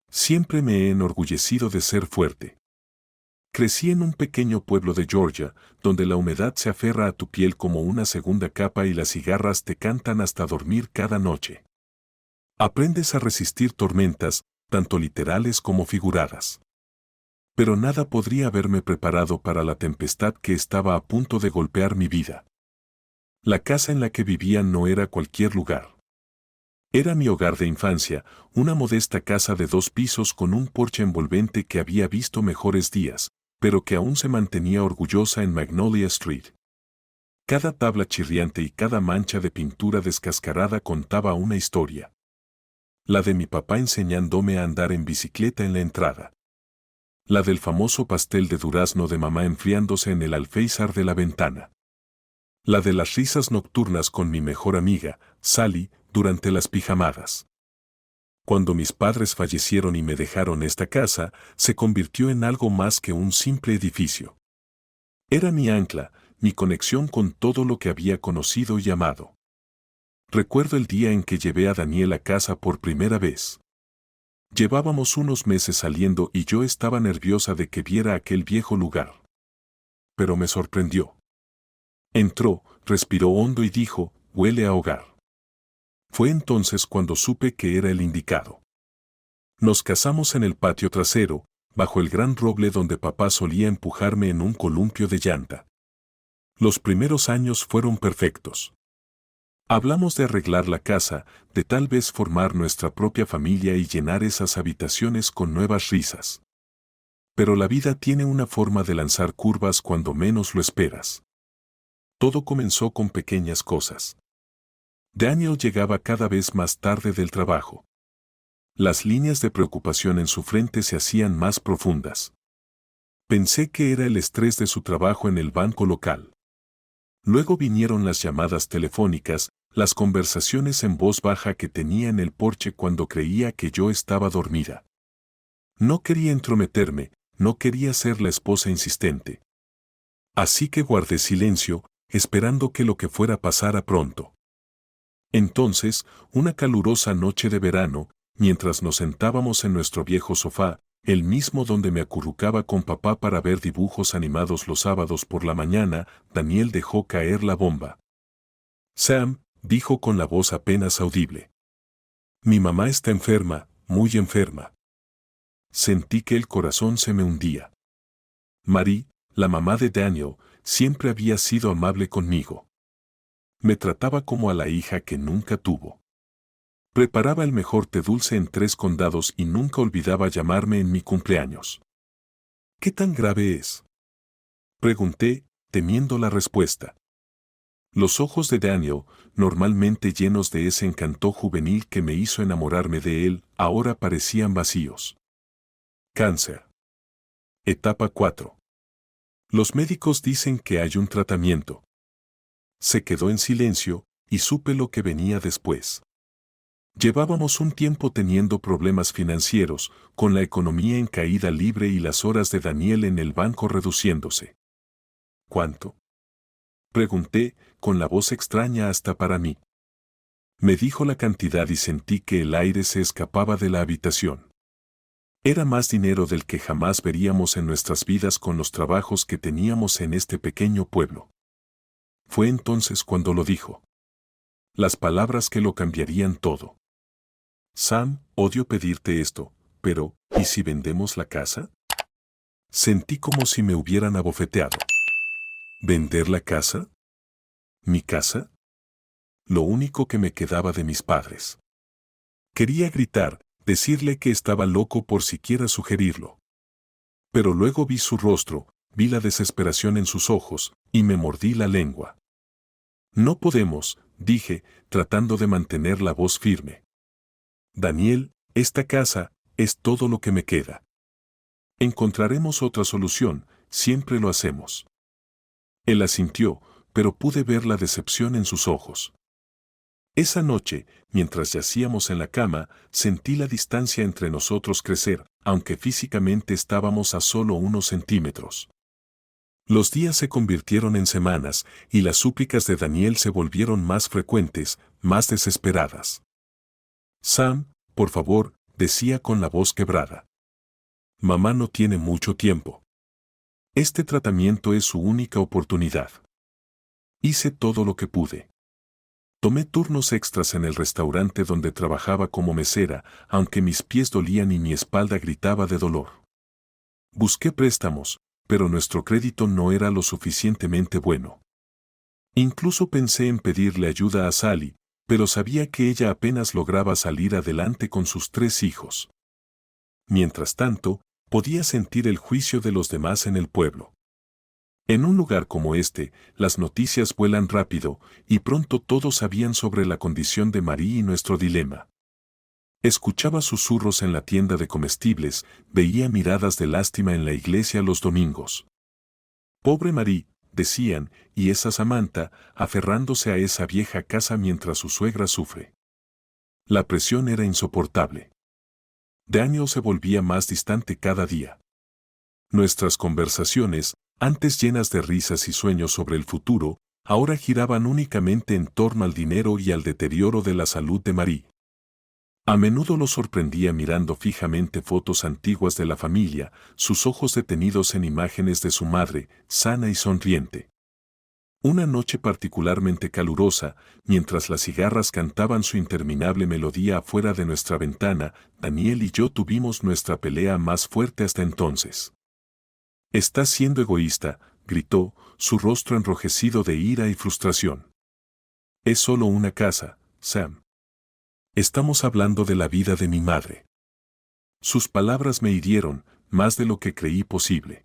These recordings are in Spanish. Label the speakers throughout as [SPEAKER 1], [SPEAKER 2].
[SPEAKER 1] Siempre me he enorgullecido de ser fuerte. Crecí en un pequeño pueblo de Georgia, donde la humedad se aferra a tu piel como una segunda capa y las cigarras te cantan hasta dormir cada noche. Aprendes a resistir tormentas, tanto literales como figuradas. Pero nada podría haberme preparado para la tempestad que estaba a punto de golpear mi vida. La casa en la que vivía no era cualquier lugar. Era mi hogar de infancia, una modesta casa de 2 pisos con un porche envolvente que había visto mejores días, pero que aún se mantenía orgullosa en Magnolia Street. Cada tabla chirriante y cada mancha de pintura descascarada contaba una historia. La de mi papá enseñándome a andar en bicicleta en la entrada. La del famoso pastel de durazno de mamá enfriándose en el alféizar de la ventana. La de las risas nocturnas con mi mejor amiga, Sally, durante las pijamadas. Cuando mis padres fallecieron y me dejaron esta casa, se convirtió en algo más que un simple edificio. Era mi ancla, mi conexión con todo lo que había conocido y amado. Recuerdo el día en que llevé a Daniel a casa por primera vez. Llevábamos unos meses saliendo y yo estaba nerviosa de que viera aquel viejo lugar. Pero me sorprendió. Entró, respiró hondo y dijo, «Huele a hogar». Fue entonces cuando supe que era el indicado. Nos casamos en el patio trasero, bajo el gran roble donde papá solía empujarme en un columpio de llanta. Los primeros años fueron perfectos. Hablamos de arreglar la casa, de tal vez formar nuestra propia familia y llenar esas habitaciones con nuevas risas. Pero la vida tiene una forma de lanzar curvas cuando menos lo esperas. Todo comenzó con pequeñas cosas. Daniel llegaba cada vez más tarde del trabajo. Las líneas de preocupación en su frente se hacían más profundas. Pensé que era el estrés de su trabajo en el banco local. Luego vinieron las llamadas telefónicas, las conversaciones en voz baja que tenía en el porche cuando creía que yo estaba dormida. No quería entrometerme, no quería ser la esposa insistente. Así que guardé silencio, esperando que lo que fuera pasara pronto. Entonces, una calurosa noche de verano, mientras nos sentábamos en nuestro viejo sofá, el mismo donde me acurrucaba con papá para ver dibujos animados los sábados por la mañana, Daniel dejó caer la bomba. «Sam», dijo con la voz apenas audible. «Mi mamá está enferma, muy enferma». Sentí que el corazón se me hundía. Marie, la mamá de Daniel, siempre había sido amable conmigo. Me trataba como a la hija que nunca tuvo. Preparaba el mejor té dulce en 3 condados y nunca olvidaba llamarme en mi cumpleaños. «¿Qué tan grave es?», pregunté, temiendo la respuesta. Los ojos de Daniel, normalmente llenos de ese encanto juvenil que me hizo enamorarme de él, ahora parecían vacíos. «Cáncer. Etapa 4. Los médicos dicen que hay un tratamiento». Se quedó en silencio, y supe lo que venía después. Llevábamos un tiempo teniendo problemas financieros, con la economía en caída libre y las horas de Daniel en el banco reduciéndose. «¿Cuánto?», pregunté, con la voz extraña hasta para mí. Me dijo la cantidad y sentí que el aire se escapaba de la habitación. Era más dinero del que jamás veríamos en nuestras vidas con los trabajos que teníamos en este pequeño pueblo. Fue entonces cuando lo dijo. Las palabras que lo cambiarían todo. «Sam, odio pedirte esto, pero, ¿y si vendemos la casa?». Sentí como si me hubieran abofeteado. ¿Vender la casa? ¿Mi casa? Lo único que me quedaba de mis padres. Quería gritar, decirle que estaba loco por siquiera sugerirlo. Pero luego vi su rostro, vi la desesperación en sus ojos, y me mordí la lengua. «No podemos», dije, tratando de mantener la voz firme. «Daniel, esta casa es todo lo que me queda. Encontraremos otra solución, siempre lo hacemos». Él asintió, pero pude ver la decepción en sus ojos. Esa noche, mientras yacíamos en la cama, sentí la distancia entre nosotros crecer, aunque físicamente estábamos a solo unos centímetros. Los días se convirtieron en semanas, y las súplicas de Daniel se volvieron más frecuentes, más desesperadas. «Sam, por favor, decía con la voz quebrada. Mamá no tiene mucho tiempo. Este tratamiento es su única oportunidad. Hice todo lo que pude. Tomé turnos extras en el restaurante donde trabajaba como mesera, aunque mis pies dolían y mi espalda gritaba de dolor. Busqué préstamos, pero nuestro crédito no era lo suficientemente bueno. Incluso pensé en pedirle ayuda a Sally, pero sabía que ella apenas lograba salir adelante con sus 3 hijos. Mientras tanto, podía sentir el juicio de los demás en el pueblo. En un lugar como este, las noticias vuelan rápido, y pronto todos sabían sobre la condición de Marie y nuestro dilema. Escuchaba susurros en la tienda de comestibles, veía miradas de lástima en la iglesia los domingos. Pobre Marie, decían, y esa Samantha, aferrándose a esa vieja casa mientras su suegra sufre. La presión era insoportable. Daniel se volvía más distante cada día. Nuestras conversaciones, antes llenas de risas y sueños sobre el futuro, ahora giraban únicamente en torno al dinero y al deterioro de la salud de Marie. A menudo lo sorprendía mirando fijamente fotos antiguas de la familia, sus ojos detenidos en imágenes de su madre, sana y sonriente. Una noche particularmente calurosa, mientras las cigarras cantaban su interminable melodía afuera de nuestra ventana, Daniel y yo tuvimos nuestra pelea más fuerte hasta entonces. «Estás siendo egoísta», gritó, su rostro enrojecido de ira y frustración. «Es solo una casa, Sam. Estamos hablando de la vida de mi madre». Sus palabras me hirieron, más de lo que creí posible.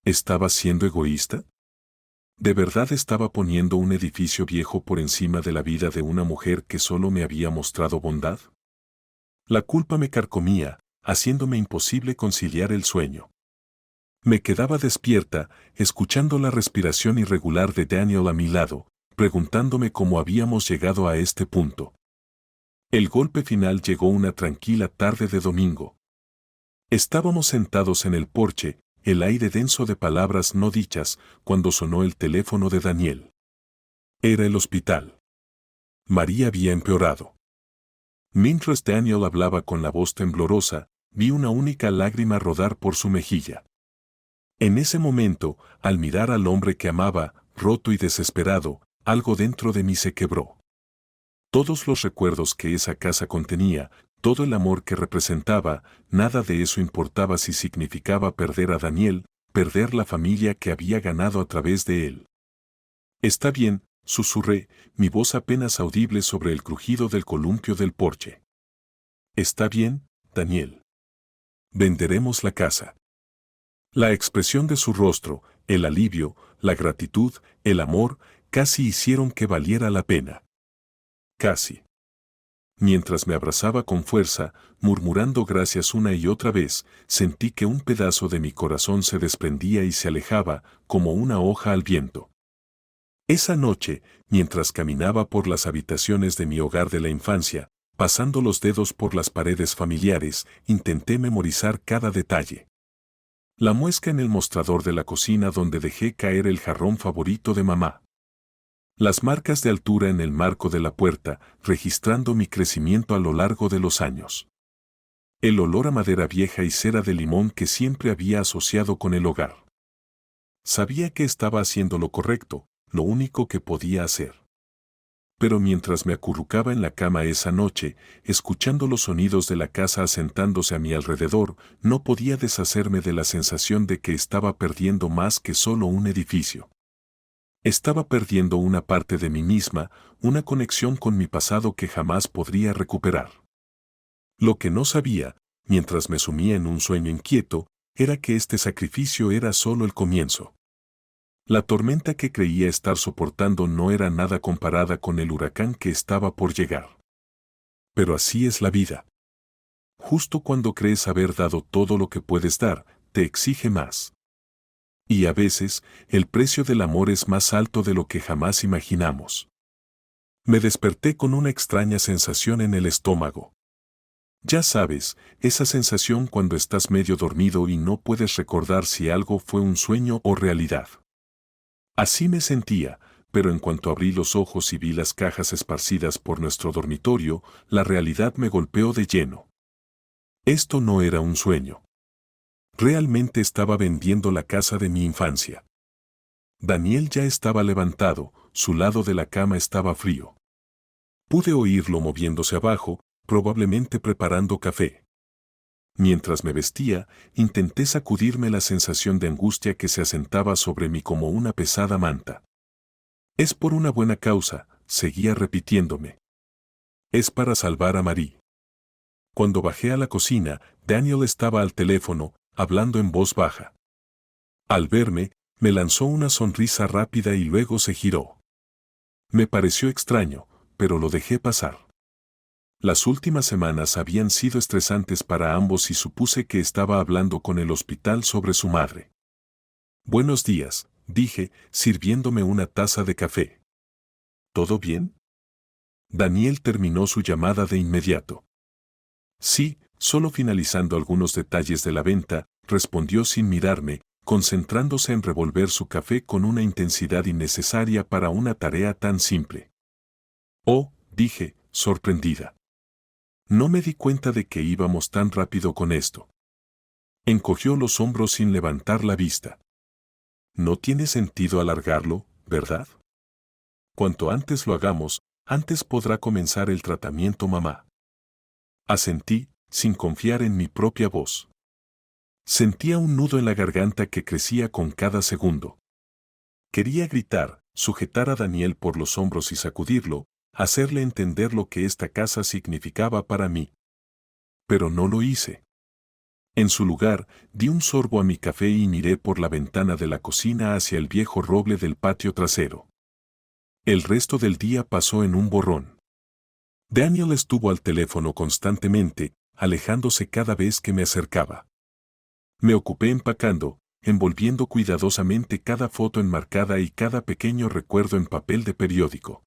[SPEAKER 1] ¿Estaba siendo egoísta? ¿De verdad estaba poniendo un edificio viejo por encima de la vida de una mujer que solo me había mostrado bondad? La culpa me carcomía, haciéndome imposible conciliar el sueño. Me quedaba despierta, escuchando la respiración irregular de Daniel a mi lado, preguntándome cómo habíamos llegado a este punto. El golpe final llegó una tranquila tarde de domingo. Estábamos sentados en el porche, el aire denso de palabras no dichas, cuando sonó el teléfono de Daniel. Era el hospital. María había empeorado. Mientras Daniel hablaba con la voz temblorosa, vi una única lágrima rodar por su mejilla. En ese momento, al mirar al hombre que amaba, roto y desesperado, algo dentro de mí se quebró. Todos los recuerdos que esa casa contenía, todo el amor que representaba, nada de eso importaba si significaba perder a Daniel, perder la familia que había ganado a través de él. «Está bien», susurré, mi voz apenas audible sobre el crujido del columpio del porche. «Está bien, Daniel. Venderemos la casa». La expresión de su rostro, el alivio, la gratitud, el amor, casi hicieron que valiera la pena. Casi. Mientras me abrazaba con fuerza, murmurando gracias una y otra vez, sentí que un pedazo de mi corazón se desprendía y se alejaba, como una hoja al viento. Esa noche, mientras caminaba por las habitaciones de mi hogar de la infancia, pasando los dedos por las paredes familiares, intenté memorizar cada detalle. La muesca en el mostrador de la cocina donde dejé caer el jarrón favorito de mamá. Las marcas de altura en el marco de la puerta, registrando mi crecimiento a lo largo de los años. El olor a madera vieja y cera de limón que siempre había asociado con el hogar. Sabía que estaba haciendo lo correcto, lo único que podía hacer. Pero mientras me acurrucaba en la cama esa noche, escuchando los sonidos de la casa asentándose a mi alrededor, no podía deshacerme de la sensación de que estaba perdiendo más que solo un edificio. Estaba perdiendo una parte de mí misma, una conexión con mi pasado que jamás podría recuperar. Lo que no sabía, mientras me sumía en un sueño inquieto, era que este sacrificio era solo el comienzo. La tormenta que creía estar soportando no era nada comparada con el huracán que estaba por llegar. Pero así es la vida. Justo cuando crees haber dado todo lo que puedes dar, te exige más. Y a veces, el precio del amor es más alto de lo que jamás imaginamos. Me desperté con una extraña sensación en el estómago. Ya sabes, esa sensación cuando estás medio dormido y no puedes recordar si algo fue un sueño o realidad. Así me sentía, pero en cuanto abrí los ojos y vi las cajas esparcidas por nuestro dormitorio, la realidad me golpeó de lleno. Esto no era un sueño. Realmente estaba vendiendo la casa de mi infancia. Daniel ya estaba levantado, su lado de la cama estaba frío. Pude oírlo moviéndose abajo, probablemente preparando café. Mientras me vestía, intenté sacudirme la sensación de angustia que se asentaba sobre mí como una pesada manta. Es por una buena causa, seguía repitiéndome. Es para salvar a Marie. Cuando bajé a la cocina, Daniel estaba al teléfono, hablando en voz baja. Al verme, me lanzó una sonrisa rápida y luego se giró. Me pareció extraño, pero lo dejé pasar. Las últimas semanas habían sido estresantes para ambos y supuse que estaba hablando con el hospital sobre su madre. Buenos días, dije, sirviéndome una taza de café. ¿Todo bien? Daniel terminó su llamada de inmediato. Sí, solo finalizando algunos detalles de la venta, respondió sin mirarme, concentrándose en revolver su café con una intensidad innecesaria para una tarea tan simple. Oh, dije, sorprendida. No me di cuenta de que íbamos tan rápido con esto. Encogió los hombros sin levantar la vista. No tiene sentido alargarlo, ¿verdad? Cuanto antes lo hagamos, antes podrá comenzar el tratamiento, mamá. Asentí, sin confiar en mi propia voz. Sentía un nudo en la garganta que crecía con cada segundo. Quería gritar, sujetar a Daniel por los hombros y sacudirlo, hacerle entender lo que esta casa significaba para mí. Pero no lo hice. En su lugar, di un sorbo a mi café y miré por la ventana de la cocina hacia el viejo roble del patio trasero. El resto del día pasó en un borrón. Daniel estuvo al teléfono constantemente, alejándose cada vez que me acercaba. Me ocupé empacando, envolviendo cuidadosamente cada foto enmarcada y cada pequeño recuerdo en papel de periódico.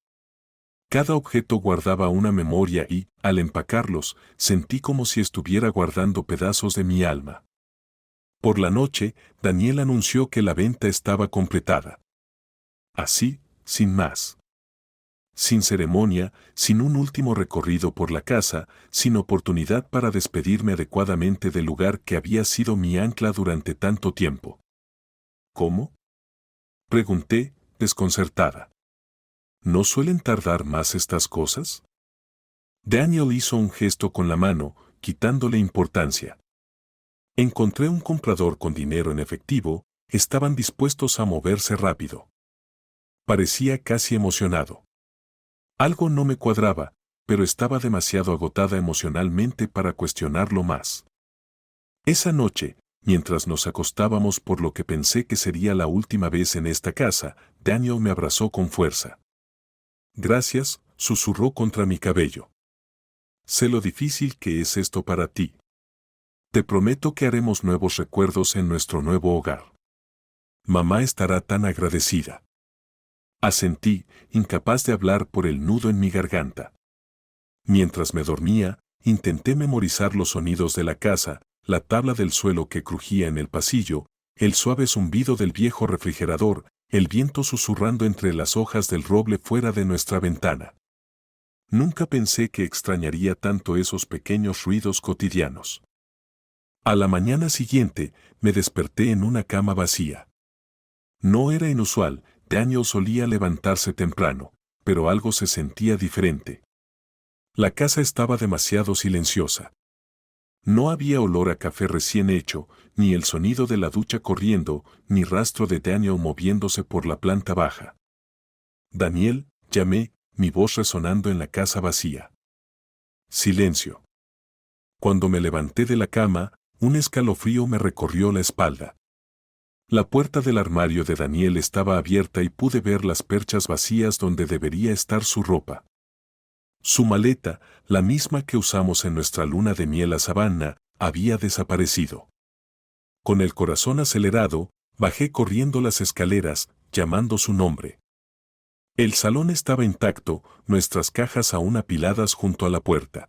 [SPEAKER 1] Cada objeto guardaba una memoria y, al empacarlos, sentí como si estuviera guardando pedazos de mi alma. Por la noche, Daniel anunció que la venta estaba completada. Así, sin más. Sin ceremonia, sin un último recorrido por la casa, sin oportunidad para despedirme adecuadamente del lugar que había sido mi ancla durante tanto tiempo. ¿Cómo? Pregunté, desconcertada. ¿No suelen tardar más estas cosas? Daniel hizo un gesto con la mano, quitándole importancia. Encontré un comprador con dinero en efectivo, estaban dispuestos a moverse rápido. Parecía casi emocionado. Algo no me cuadraba, pero estaba demasiado agotada emocionalmente para cuestionarlo más. Esa noche, mientras nos acostábamos por lo que pensé que sería la última vez en esta casa, Daniel me abrazó con fuerza. Gracias, susurró contra mi cabello. Sé lo difícil que es esto para ti. Te prometo que haremos nuevos recuerdos en nuestro nuevo hogar. Mamá estará tan agradecida. Asentí, incapaz de hablar por el nudo en mi garganta. Mientras me dormía, intenté memorizar los sonidos de la casa, la tabla del suelo que crujía en el pasillo, el suave zumbido del viejo refrigerador, el viento susurrando entre las hojas del roble fuera de nuestra ventana. Nunca pensé que extrañaría tanto esos pequeños ruidos cotidianos. A la mañana siguiente, me desperté en una cama vacía. No era inusual, Daniel solía levantarse temprano, pero algo se sentía diferente. La casa estaba demasiado silenciosa. No había olor a café recién hecho, ni el sonido de la ducha corriendo, ni rastro de Daniel moviéndose por la planta baja. Daniel, llamé, mi voz resonando en la casa vacía. Silencio. Cuando me levanté de la cama, un escalofrío me recorrió la espalda. La puerta del armario de Daniel estaba abierta y pude ver las perchas vacías donde debería estar su ropa. Su maleta, la misma que usamos en nuestra luna de miel a Savannah, había desaparecido. Con el corazón acelerado, bajé corriendo las escaleras, llamando su nombre. El salón estaba intacto, nuestras cajas aún apiladas junto a la puerta.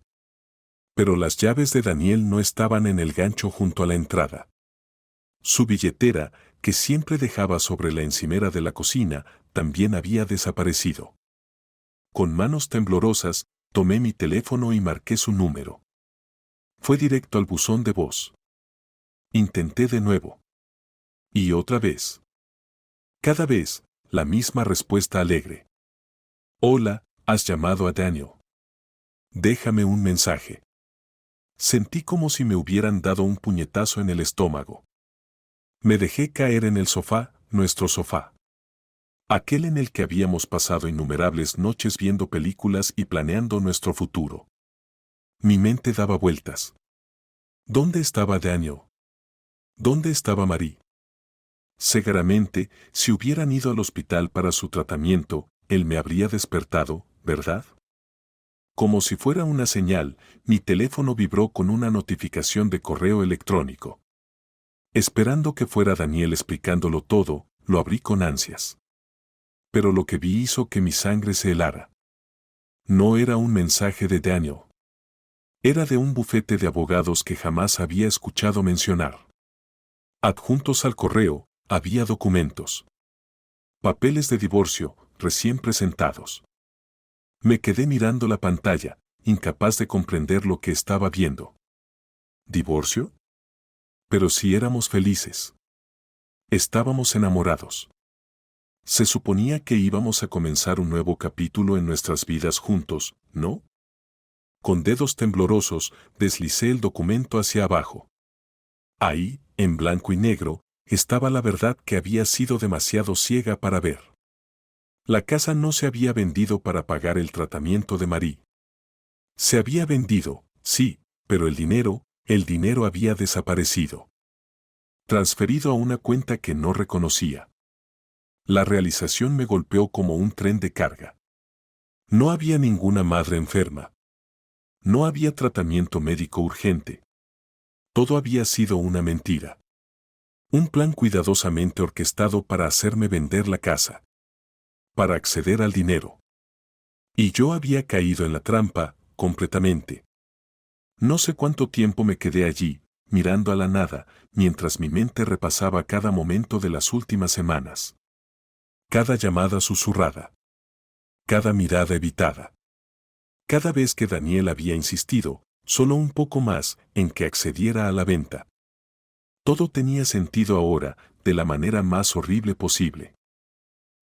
[SPEAKER 1] Pero las llaves de Daniel no estaban en el gancho junto a la entrada. Su billetera, que siempre dejaba sobre la encimera de la cocina, también había desaparecido. Con manos temblorosas, tomé mi teléfono y marqué su número. Fue directo al buzón de voz. Intenté de nuevo. Y otra vez. Cada vez, la misma respuesta alegre. Hola, has llamado a Daniel. Déjame un mensaje. Sentí como si me hubieran dado un puñetazo en el estómago. Me dejé caer en el sofá, nuestro sofá. Aquel en el que habíamos pasado innumerables noches viendo películas y planeando nuestro futuro. Mi mente daba vueltas. ¿Dónde estaba Daniel? ¿Dónde estaba Marie? Seguramente, si hubieran ido al hospital para su tratamiento, él me habría despertado, ¿verdad? Como si fuera una señal, mi teléfono vibró con una notificación de correo electrónico. Esperando que fuera Daniel explicándolo todo, lo abrí con ansias. Pero lo que vi hizo que mi sangre se helara. No era un mensaje de Daniel. Era de un bufete de abogados que jamás había escuchado mencionar. Adjuntos al correo, había documentos. Papeles de divorcio, recién presentados. Me quedé mirando la pantalla, incapaz de comprender lo que estaba viendo. ¿Divorcio? Pero si éramos felices. Estábamos enamorados. Se suponía que íbamos a comenzar un nuevo capítulo en nuestras vidas juntos, ¿no? Con dedos temblorosos, deslicé el documento hacia abajo. Ahí, en blanco y negro, estaba la verdad que había sido demasiado ciega para ver. La casa no se había vendido para pagar el tratamiento de Marie. Se había vendido, sí, pero el dinero había desaparecido. Transferido a una cuenta que no reconocía. La realización me golpeó como un tren de carga. No había ninguna madre enferma. No había tratamiento médico urgente. Todo había sido una mentira. Un plan cuidadosamente orquestado para hacerme vender la casa. Para acceder al dinero. Y yo había caído en la trampa, completamente. No sé cuánto tiempo me quedé allí, mirando a la nada, mientras mi mente repasaba cada momento de las últimas semanas. Cada llamada susurrada. Cada mirada evitada. Cada vez que Daniel había insistido, solo un poco más, en que accediera a la venta. Todo tenía sentido ahora, de la manera más horrible posible.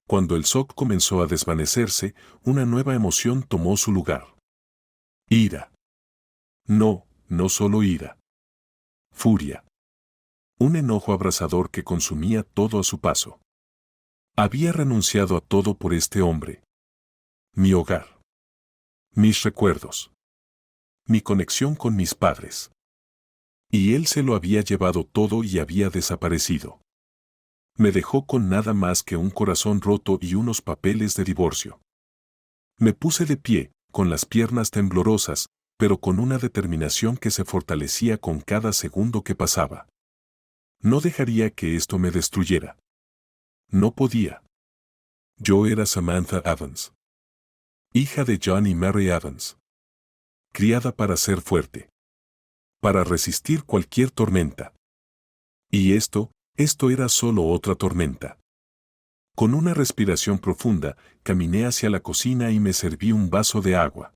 [SPEAKER 1] Cuando el shock comenzó a desvanecerse, una nueva emoción tomó su lugar. Ira. No, no solo ira. Furia. Un enojo abrasador que consumía todo a su paso. Había renunciado a todo por este hombre. Mi hogar. Mis recuerdos. Mi conexión con mis padres. Y él se lo había llevado todo y había desaparecido. Me dejó con nada más que un corazón roto y unos papeles de divorcio. Me puse de pie, con las piernas temblorosas, pero con una determinación que se fortalecía con cada segundo que pasaba. No dejaría que esto me destruyera. No podía. Yo era Samantha Evans. Hija de John y Mary Evans. Criada para ser fuerte. Para resistir cualquier tormenta. Y esto era solo otra tormenta. Con una respiración profunda, caminé hacia la cocina y me serví un vaso de agua.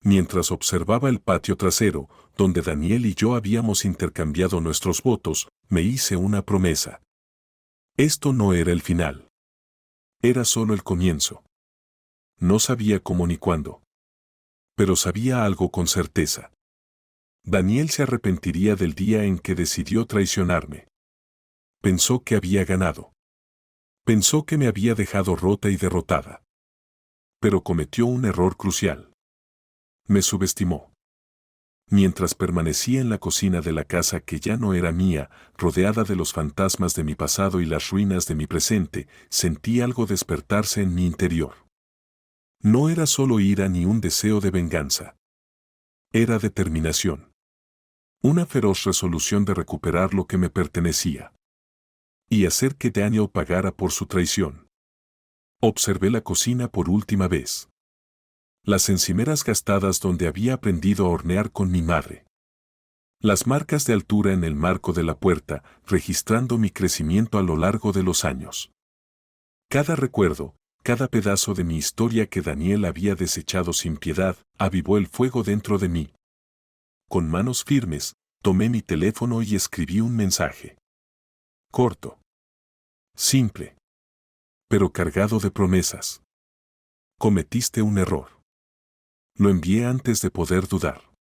[SPEAKER 1] Mientras observaba el patio trasero, donde Daniel y yo habíamos intercambiado nuestros votos, me hice una promesa. Esto no era el final. Era solo el comienzo. No sabía cómo ni cuándo. Pero sabía algo con certeza. Daniel se arrepentiría del día en que decidió traicionarme. Pensó que había ganado. Pensó que me había dejado rota y derrotada. Pero cometió un error crucial. Me subestimó. Mientras permanecía en la cocina de la casa que ya no era mía, rodeada de los fantasmas de mi pasado y las ruinas de mi presente, sentí algo despertarse en mi interior. No era solo ira ni un deseo de venganza. Era determinación. Una feroz resolución de recuperar lo que me pertenecía. Y hacer que Daniel pagara por su traición. Observé la cocina por última vez. Las encimeras gastadas donde había aprendido a hornear con mi madre. Las marcas de altura en el marco de la puerta, registrando mi crecimiento a lo largo de los años. Cada recuerdo, cada pedazo de mi historia que Daniel había desechado sin piedad, avivó el fuego dentro de mí. Con manos firmes, tomé mi teléfono y escribí un mensaje. Corto. Simple. Pero cargado de promesas. Cometiste un error. Lo envié antes de poder dudar.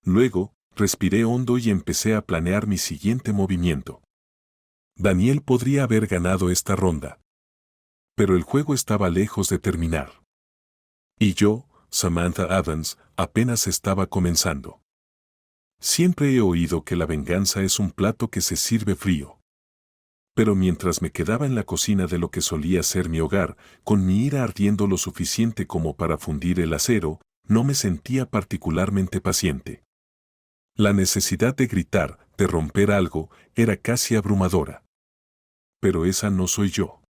[SPEAKER 1] Luego, respiré hondo y empecé a planear mi siguiente movimiento. Daniel podría haber ganado esta ronda. Pero el juego estaba lejos de terminar. Y yo, Samantha Adams, apenas estaba comenzando. Siempre he oído que la venganza es un plato que se sirve frío. Pero mientras me quedaba en la cocina de lo que solía ser mi hogar, con mi ira ardiendo lo suficiente como para fundir el acero, no me sentía particularmente paciente. La necesidad de gritar, de romper algo, era casi abrumadora. Pero esa no soy yo.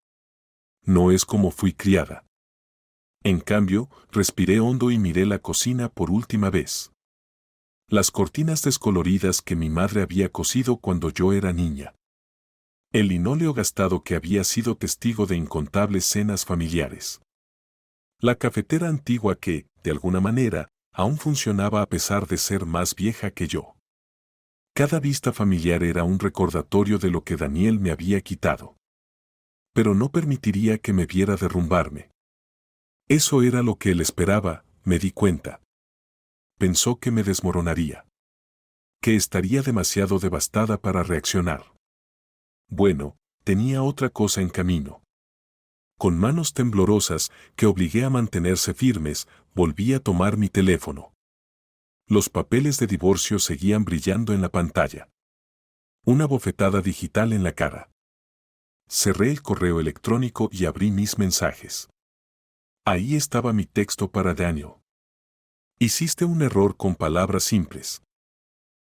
[SPEAKER 1] No es como fui criada. En cambio, respiré hondo y miré la cocina por última vez. Las cortinas descoloridas que mi madre había cosido cuando yo era niña. El linóleo gastado que había sido testigo de incontables cenas familiares. La cafetera antigua que, de alguna manera, aún funcionaba a pesar de ser más vieja que yo. Cada vista familiar era un recordatorio de lo que Daniel me había quitado. Pero no permitiría que me viera derrumbarme. Eso era lo que él esperaba, me di cuenta. Pensó que me desmoronaría. Que estaría demasiado devastada para reaccionar. Bueno, tenía otra cosa en camino. Con manos temblorosas, que obligué a mantenerse firmes, volví a tomar mi teléfono. Los papeles de divorcio seguían brillando en la pantalla. Una bofetada digital en la cara. Cerré el correo electrónico y abrí mis mensajes. Ahí estaba mi texto para Daniel. Hiciste un error con palabras simples.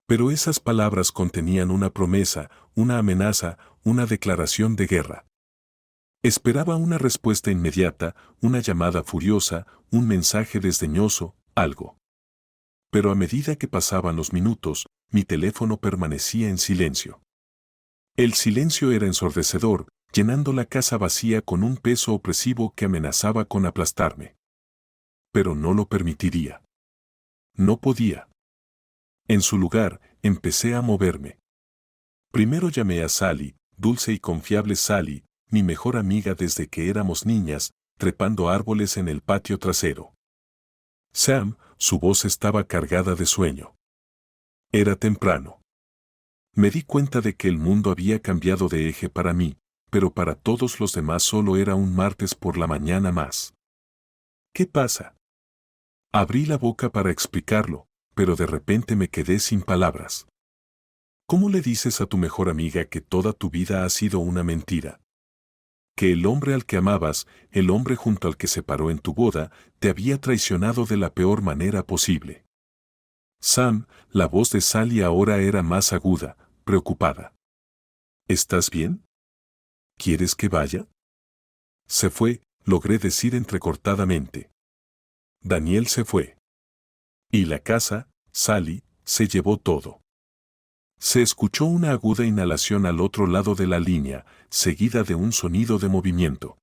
[SPEAKER 1] Pero esas palabras contenían una promesa, una amenaza, una declaración de guerra. Esperaba una respuesta inmediata, una llamada furiosa, un mensaje desdeñoso, algo. Pero a medida que pasaban los minutos, mi teléfono permanecía en silencio. El silencio era ensordecedor, llenando la casa vacía con un peso opresivo que amenazaba con aplastarme. Pero no lo permitiría. No podía. En su lugar, empecé a moverme. Primero llamé a Sally, dulce y confiable Sally, mi mejor amiga desde que éramos niñas, trepando árboles en el patio trasero. Sam, su voz estaba cargada de sueño. Era temprano. Me di cuenta de que el mundo había cambiado de eje para mí, pero para todos los demás solo era un martes por la mañana más. ¿Qué pasa? Abrí la boca para explicarlo, pero de repente me quedé sin palabras. ¿Cómo le dices a tu mejor amiga que toda tu vida ha sido una mentira? Que el hombre al que amabas, el hombre junto al que se paró en tu boda, te había traicionado de la peor manera posible. Sam, la voz de Sally ahora era más aguda, preocupada. ¿Estás bien? ¿Quieres que vaya? Se fue, logré decir entrecortadamente. Daniel se fue. Y la casa, Sally, se llevó todo. Se escuchó una aguda inhalación al otro lado de la línea, seguida de un sonido de movimiento.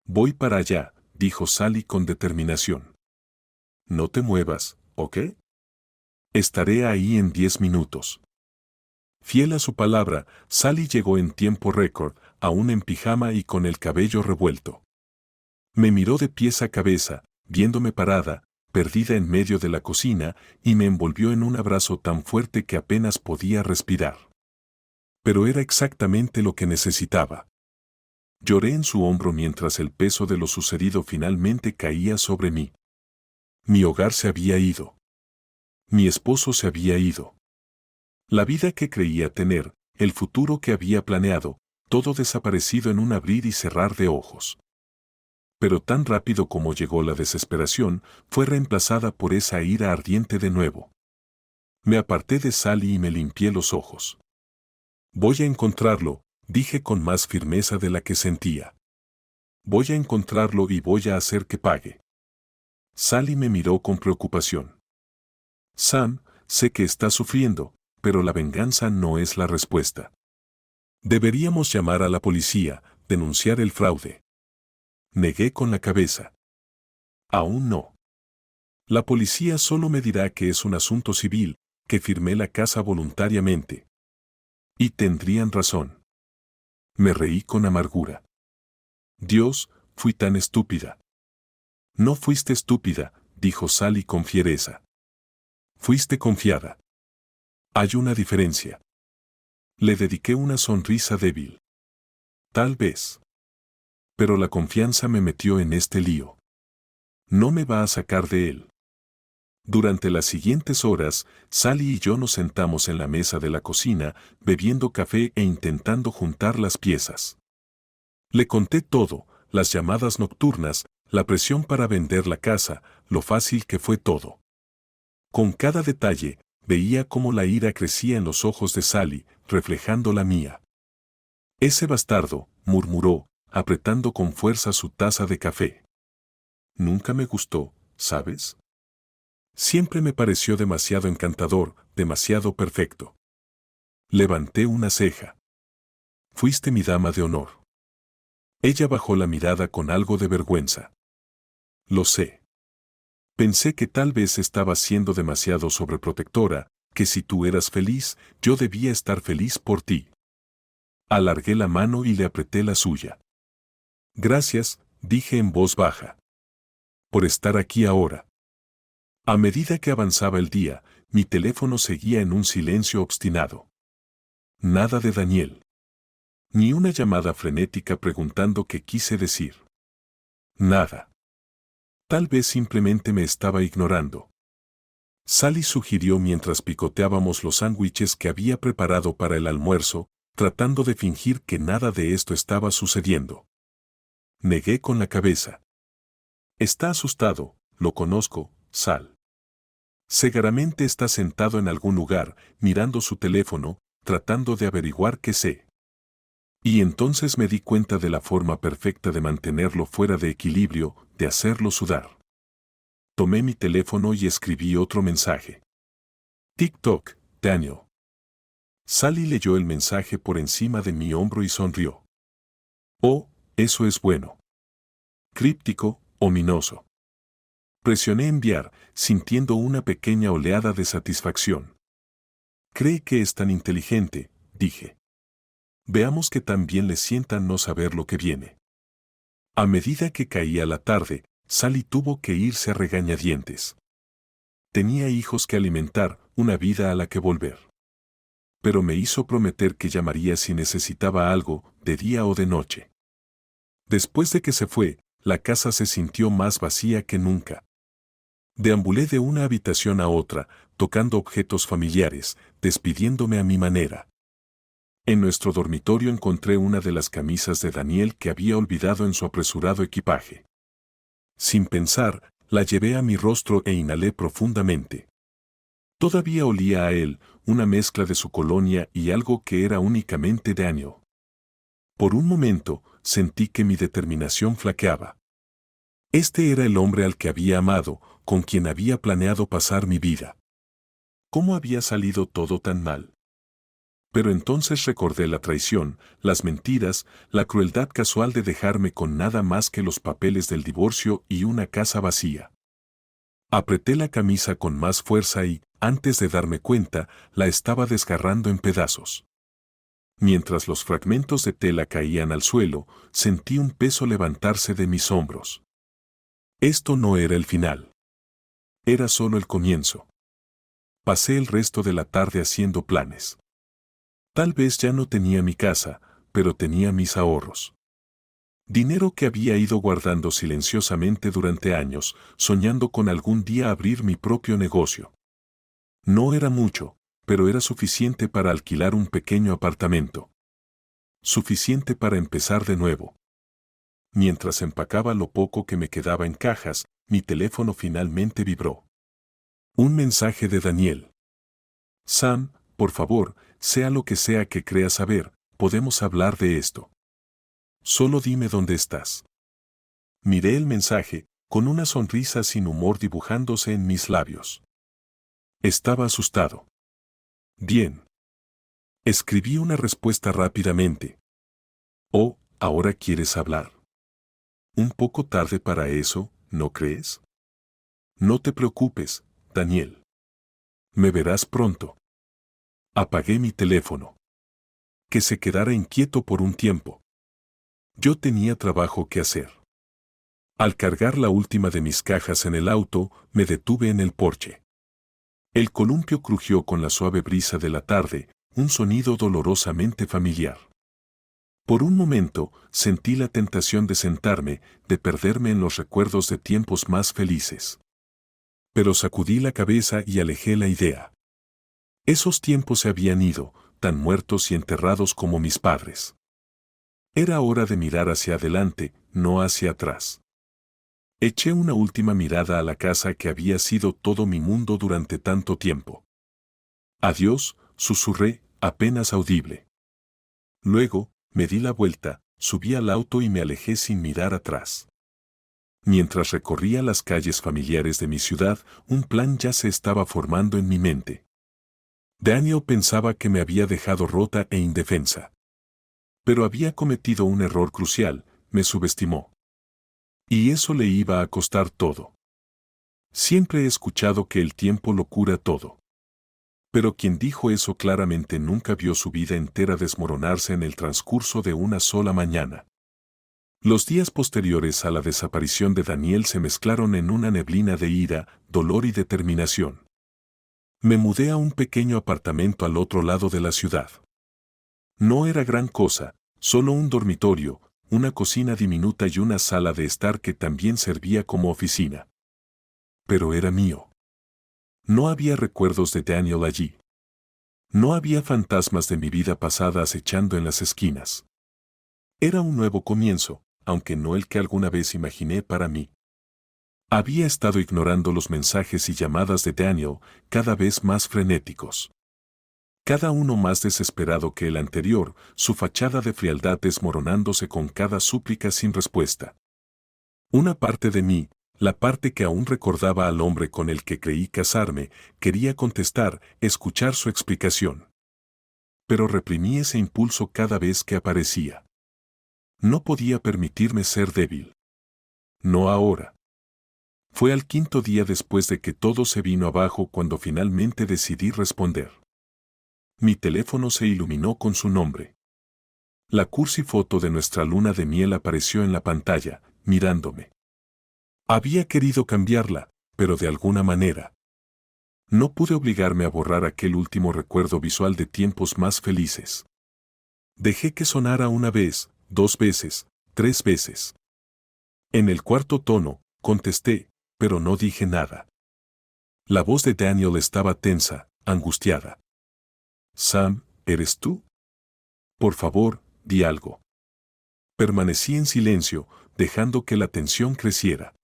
[SPEAKER 1] Voy para allá, dijo Sally con determinación. No te muevas, ¿ok? Estaré ahí en 10 minutos. Fiel a su palabra, Sally llegó en tiempo récord, aún en pijama y con el cabello revuelto. Me miró de pies a cabeza, viéndome parada, perdida en medio de la cocina, y me envolvió en un abrazo tan fuerte que apenas podía respirar. Pero era exactamente lo que necesitaba. Lloré en su hombro mientras el peso de lo sucedido finalmente caía sobre mí. Mi hogar se había ido. Mi esposo se había ido. La vida que creía tener, el futuro que había planeado, todo desaparecido en un abrir y cerrar de ojos. Pero tan rápido como llegó la desesperación, fue reemplazada por esa ira ardiente de nuevo. Me aparté de Sally y me limpié los ojos. Voy a encontrarlo, dije con más firmeza de la que sentía. Voy a encontrarlo y voy a hacer que pague. Sally me miró con preocupación. Sam, sé que estás sufriendo, pero la venganza no es la respuesta. Deberíamos llamar a la policía, denunciar el fraude. Negué con la cabeza. Aún no. La policía solo me dirá que es un asunto civil, que firmé la casa voluntariamente. Y tendrían razón. Me reí con amargura. Dios, fui tan estúpida. No fuiste estúpida, dijo Sally con fiereza. Fuiste confiada. Hay una diferencia. Le dediqué una sonrisa débil. Tal vez. Pero la confianza me metió en este lío. No me va a sacar de él. Durante las siguientes horas, Sally y yo nos sentamos en la mesa de la cocina, bebiendo café e intentando juntar las piezas. Le conté todo, las llamadas nocturnas, la presión para vender la casa, lo fácil que fue todo. Con cada detalle, veía cómo la ira crecía en los ojos de Sally, reflejando la mía. Ese bastardo, murmuró, apretando con fuerza su taza de café. Nunca me gustó, ¿sabes? Siempre me pareció demasiado encantador, demasiado perfecto. Levanté una ceja. Fuiste mi dama de honor. Ella bajó la mirada con algo de vergüenza. Lo sé. Pensé que tal vez estaba siendo demasiado sobreprotectora, que si tú eras feliz, yo debía estar feliz por ti. Alargué la mano y le apreté la suya. Gracias, dije en voz baja. Por estar aquí ahora. A medida que avanzaba el día, mi teléfono seguía en un silencio obstinado. Nada de Daniel. Ni una llamada frenética preguntando qué quise decir. Nada. Tal vez simplemente me estaba ignorando. Sally sugirió mientras picoteábamos los sándwiches que había preparado para el almuerzo, tratando de fingir que nada de esto estaba sucediendo. Negué con la cabeza. Está asustado, lo conozco, Sal. Seguramente está sentado en algún lugar, mirando su teléfono, tratando de averiguar qué sé. Y entonces me di cuenta de la forma perfecta de mantenerlo fuera de equilibrio, de hacerlo sudar. Tomé mi teléfono y escribí otro mensaje. TikTok, Daniel. Sally leyó el mensaje por encima de mi hombro y sonrió. Oh, eso es bueno. Críptico, ominoso. Presioné enviar, sintiendo una pequeña oleada de satisfacción. Cree que es tan inteligente, dije. Veamos que también le sienta no saber lo que viene. A medida que caía la tarde, Sally tuvo que irse a regañadientes. Tenía hijos que alimentar, una vida a la que volver. Pero me hizo prometer que llamaría si necesitaba algo, de día o de noche. Después de que se fue, la casa se sintió más vacía que nunca. Deambulé de una habitación a otra, tocando objetos familiares, despidiéndome a mi manera. En nuestro dormitorio encontré una de las camisas de Daniel que había olvidado en su apresurado equipaje. Sin pensar, la llevé a mi rostro e inhalé profundamente. Todavía olía a él, una mezcla de su colonia y algo que era únicamente Daniel. Por un momento, sentí que mi determinación flaqueaba. Este era el hombre al que había amado, con quien había planeado pasar mi vida. ¿Cómo había salido todo tan mal? Pero entonces recordé la traición, las mentiras, la crueldad casual de dejarme con nada más que los papeles del divorcio y una casa vacía. Apreté la camisa con más fuerza y, antes de darme cuenta, la estaba desgarrando en pedazos. Mientras los fragmentos de tela caían al suelo, sentí un peso levantarse de mis hombros. Esto no era el final. Era solo el comienzo. Pasé el resto de la tarde haciendo planes. Tal vez ya no tenía mi casa, pero tenía mis ahorros. Dinero que había ido guardando silenciosamente durante años, soñando con algún día abrir mi propio negocio. No era mucho, pero era suficiente para alquilar un pequeño apartamento. Suficiente para empezar de nuevo. Mientras empacaba lo poco que me quedaba en cajas, mi teléfono finalmente vibró. Un mensaje de Daniel. Sam, por favor, sea lo que sea que creas saber, podemos hablar de esto. Solo dime dónde estás. Miré el mensaje, con una sonrisa sin humor dibujándose en mis labios. Estaba asustado. Bien. Escribí una respuesta rápidamente. Oh, ¿ahora quieres hablar? Un poco tarde para eso, ¿no crees? No te preocupes, Daniel. Me verás pronto. Apagué mi teléfono. Que se quedara inquieto por un tiempo. Yo tenía trabajo que hacer. Al cargar la última de mis cajas en el auto, me detuve en el porche. El columpio crujió con la suave brisa de la tarde, un sonido dolorosamente familiar. Por un momento, sentí la tentación de sentarme, de perderme en los recuerdos de tiempos más felices. Pero sacudí la cabeza y alejé la idea. Esos tiempos se habían ido, tan muertos y enterrados como mis padres. Era hora de mirar hacia adelante, no hacia atrás. Eché una última mirada a la casa que había sido todo mi mundo durante tanto tiempo. Adiós, susurré, apenas audible. Luego, me di la vuelta, subí al auto y me alejé sin mirar atrás. Mientras recorría las calles familiares de mi ciudad, un plan ya se estaba formando en mi mente. Daniel pensaba que me había dejado rota e indefensa. Pero había cometido un error crucial, me subestimó. Y eso le iba a costar todo. Siempre he escuchado que el tiempo lo cura todo. Pero quien dijo eso claramente nunca vio su vida entera desmoronarse en el transcurso de una sola mañana. Los días posteriores a la desaparición de Daniel se mezclaron en una neblina de ira, dolor y determinación. Me mudé a un pequeño apartamento al otro lado de la ciudad. No era gran cosa, solo un dormitorio, una cocina diminuta y una sala de estar que también servía como oficina. Pero era mío. No había recuerdos de Daniel allí. No había fantasmas de mi vida pasada acechando en las esquinas. Era un nuevo comienzo, aunque no el que alguna vez imaginé para mí. Había estado ignorando los mensajes y llamadas de Daniel, cada vez más frenéticos. Cada uno más desesperado que el anterior, su fachada de frialdad desmoronándose con cada súplica sin respuesta. Una parte de mí, la parte que aún recordaba al hombre con el que creí casarme, quería contestar, escuchar su explicación. Pero reprimí ese impulso cada vez que aparecía. No podía permitirme ser débil. No ahora. Fue al quinto día después de que todo se vino abajo cuando finalmente decidí responder. Mi teléfono se iluminó con su nombre. La cursi foto de nuestra luna de miel apareció en la pantalla, mirándome. Había querido cambiarla, pero de alguna manera. No pude obligarme a borrar aquel último recuerdo visual de tiempos más felices. Dejé que sonara una vez, 2 veces, 3 veces. En el cuarto tono, contesté, pero no dije nada. La voz de Daniel estaba tensa, angustiada. Sam, ¿eres tú? Por favor, di algo. Permanecí en silencio, dejando que la tensión creciera.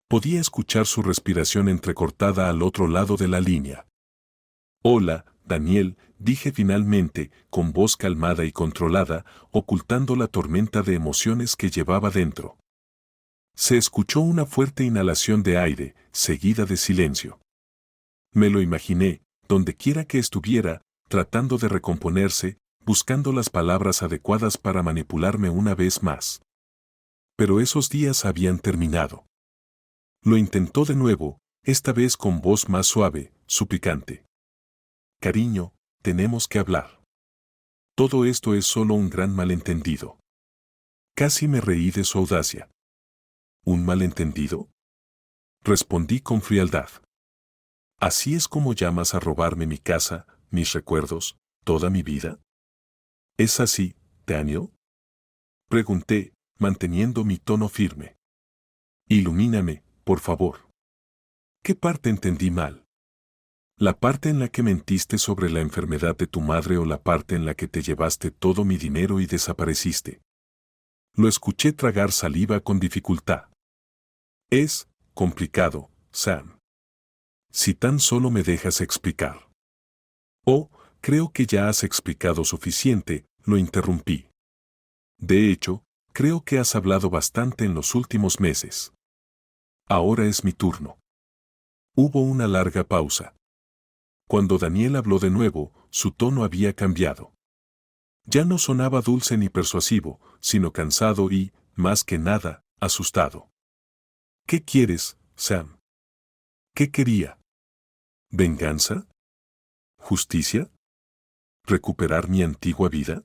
[SPEAKER 1] Podía escuchar su respiración entrecortada al otro lado de la línea. Hola, Daniel, dije finalmente, con voz calmada y controlada, ocultando la tormenta de emociones que llevaba dentro. Se escuchó una fuerte inhalación de aire, seguida de silencio. Me lo imaginé, donde quiera que estuviera, tratando de recomponerse, buscando las palabras adecuadas para manipularme una vez más. Pero esos días habían terminado. Lo intentó de nuevo, esta vez con voz más suave, suplicante. Cariño, tenemos que hablar. Todo esto es solo un gran malentendido. Casi me reí de su audacia. ¿Un malentendido? Respondí con frialdad. ¿Así es como llamas a robarme mi casa, mis recuerdos, toda mi vida? ¿Es así, Daniel? Pregunté, manteniendo mi tono firme. Ilumíname, por favor. ¿Qué parte entendí mal? ¿La parte en la que mentiste sobre la enfermedad de tu madre o la parte en la que te llevaste todo mi dinero y desapareciste? Lo escuché tragar saliva con dificultad. Es complicado, Sam. Si tan solo me dejas explicar. Oh, creo que ya has explicado suficiente, lo interrumpí. De hecho, creo que has hablado bastante en los últimos meses. Ahora es mi turno. Hubo una larga pausa. Cuando Daniel habló de nuevo, su tono había cambiado. Ya no sonaba dulce ni persuasivo, sino cansado y, más que nada, asustado. ¿Qué quieres, Sam? ¿Qué quería? ¿Venganza? ¿Justicia? ¿Recuperar mi antigua vida?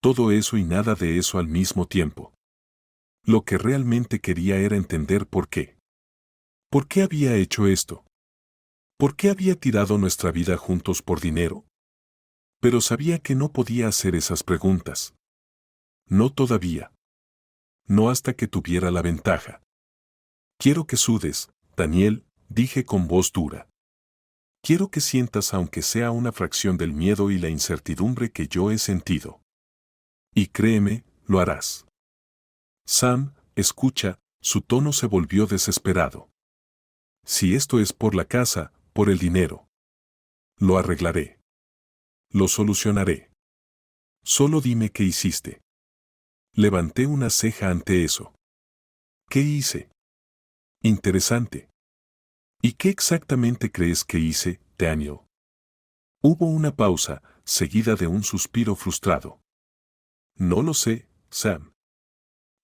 [SPEAKER 1] Todo eso y nada de eso al mismo tiempo. Lo que realmente quería era entender por qué. ¿Por qué había hecho esto? ¿Por qué había tirado nuestra vida juntos por dinero? Pero sabía que no podía hacer esas preguntas. No todavía. No hasta que tuviera la ventaja. Quiero que sudes, Daniel, dije con voz dura. Quiero que sientas aunque sea una fracción del miedo y la incertidumbre que yo he sentido. Y créeme, lo harás. Sam, escucha, su tono se volvió desesperado. Si esto es por la casa, por el dinero. Lo arreglaré. Lo solucionaré. Solo dime qué hiciste. Levanté una ceja ante eso. ¿Qué hice? Interesante. ¿Y qué exactamente crees que hice, Daniel? Hubo una pausa, seguida de un suspiro frustrado. No lo sé, Sam.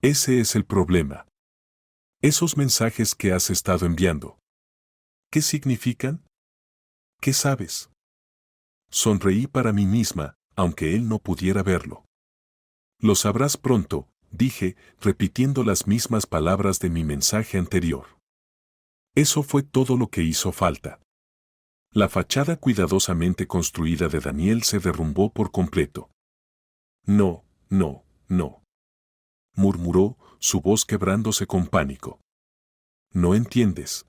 [SPEAKER 1] Ese es el problema. Esos mensajes que has estado enviando. ¿Qué significan? ¿Qué sabes? Sonreí para mí misma, aunque él no pudiera verlo. Lo sabrás pronto, dije, repitiendo las mismas palabras de mi mensaje anterior. Eso fue todo lo que hizo falta. La fachada cuidadosamente construida de Daniel se derrumbó por completo. No, no, no. Murmuró, su voz quebrándose con pánico. No entiendes.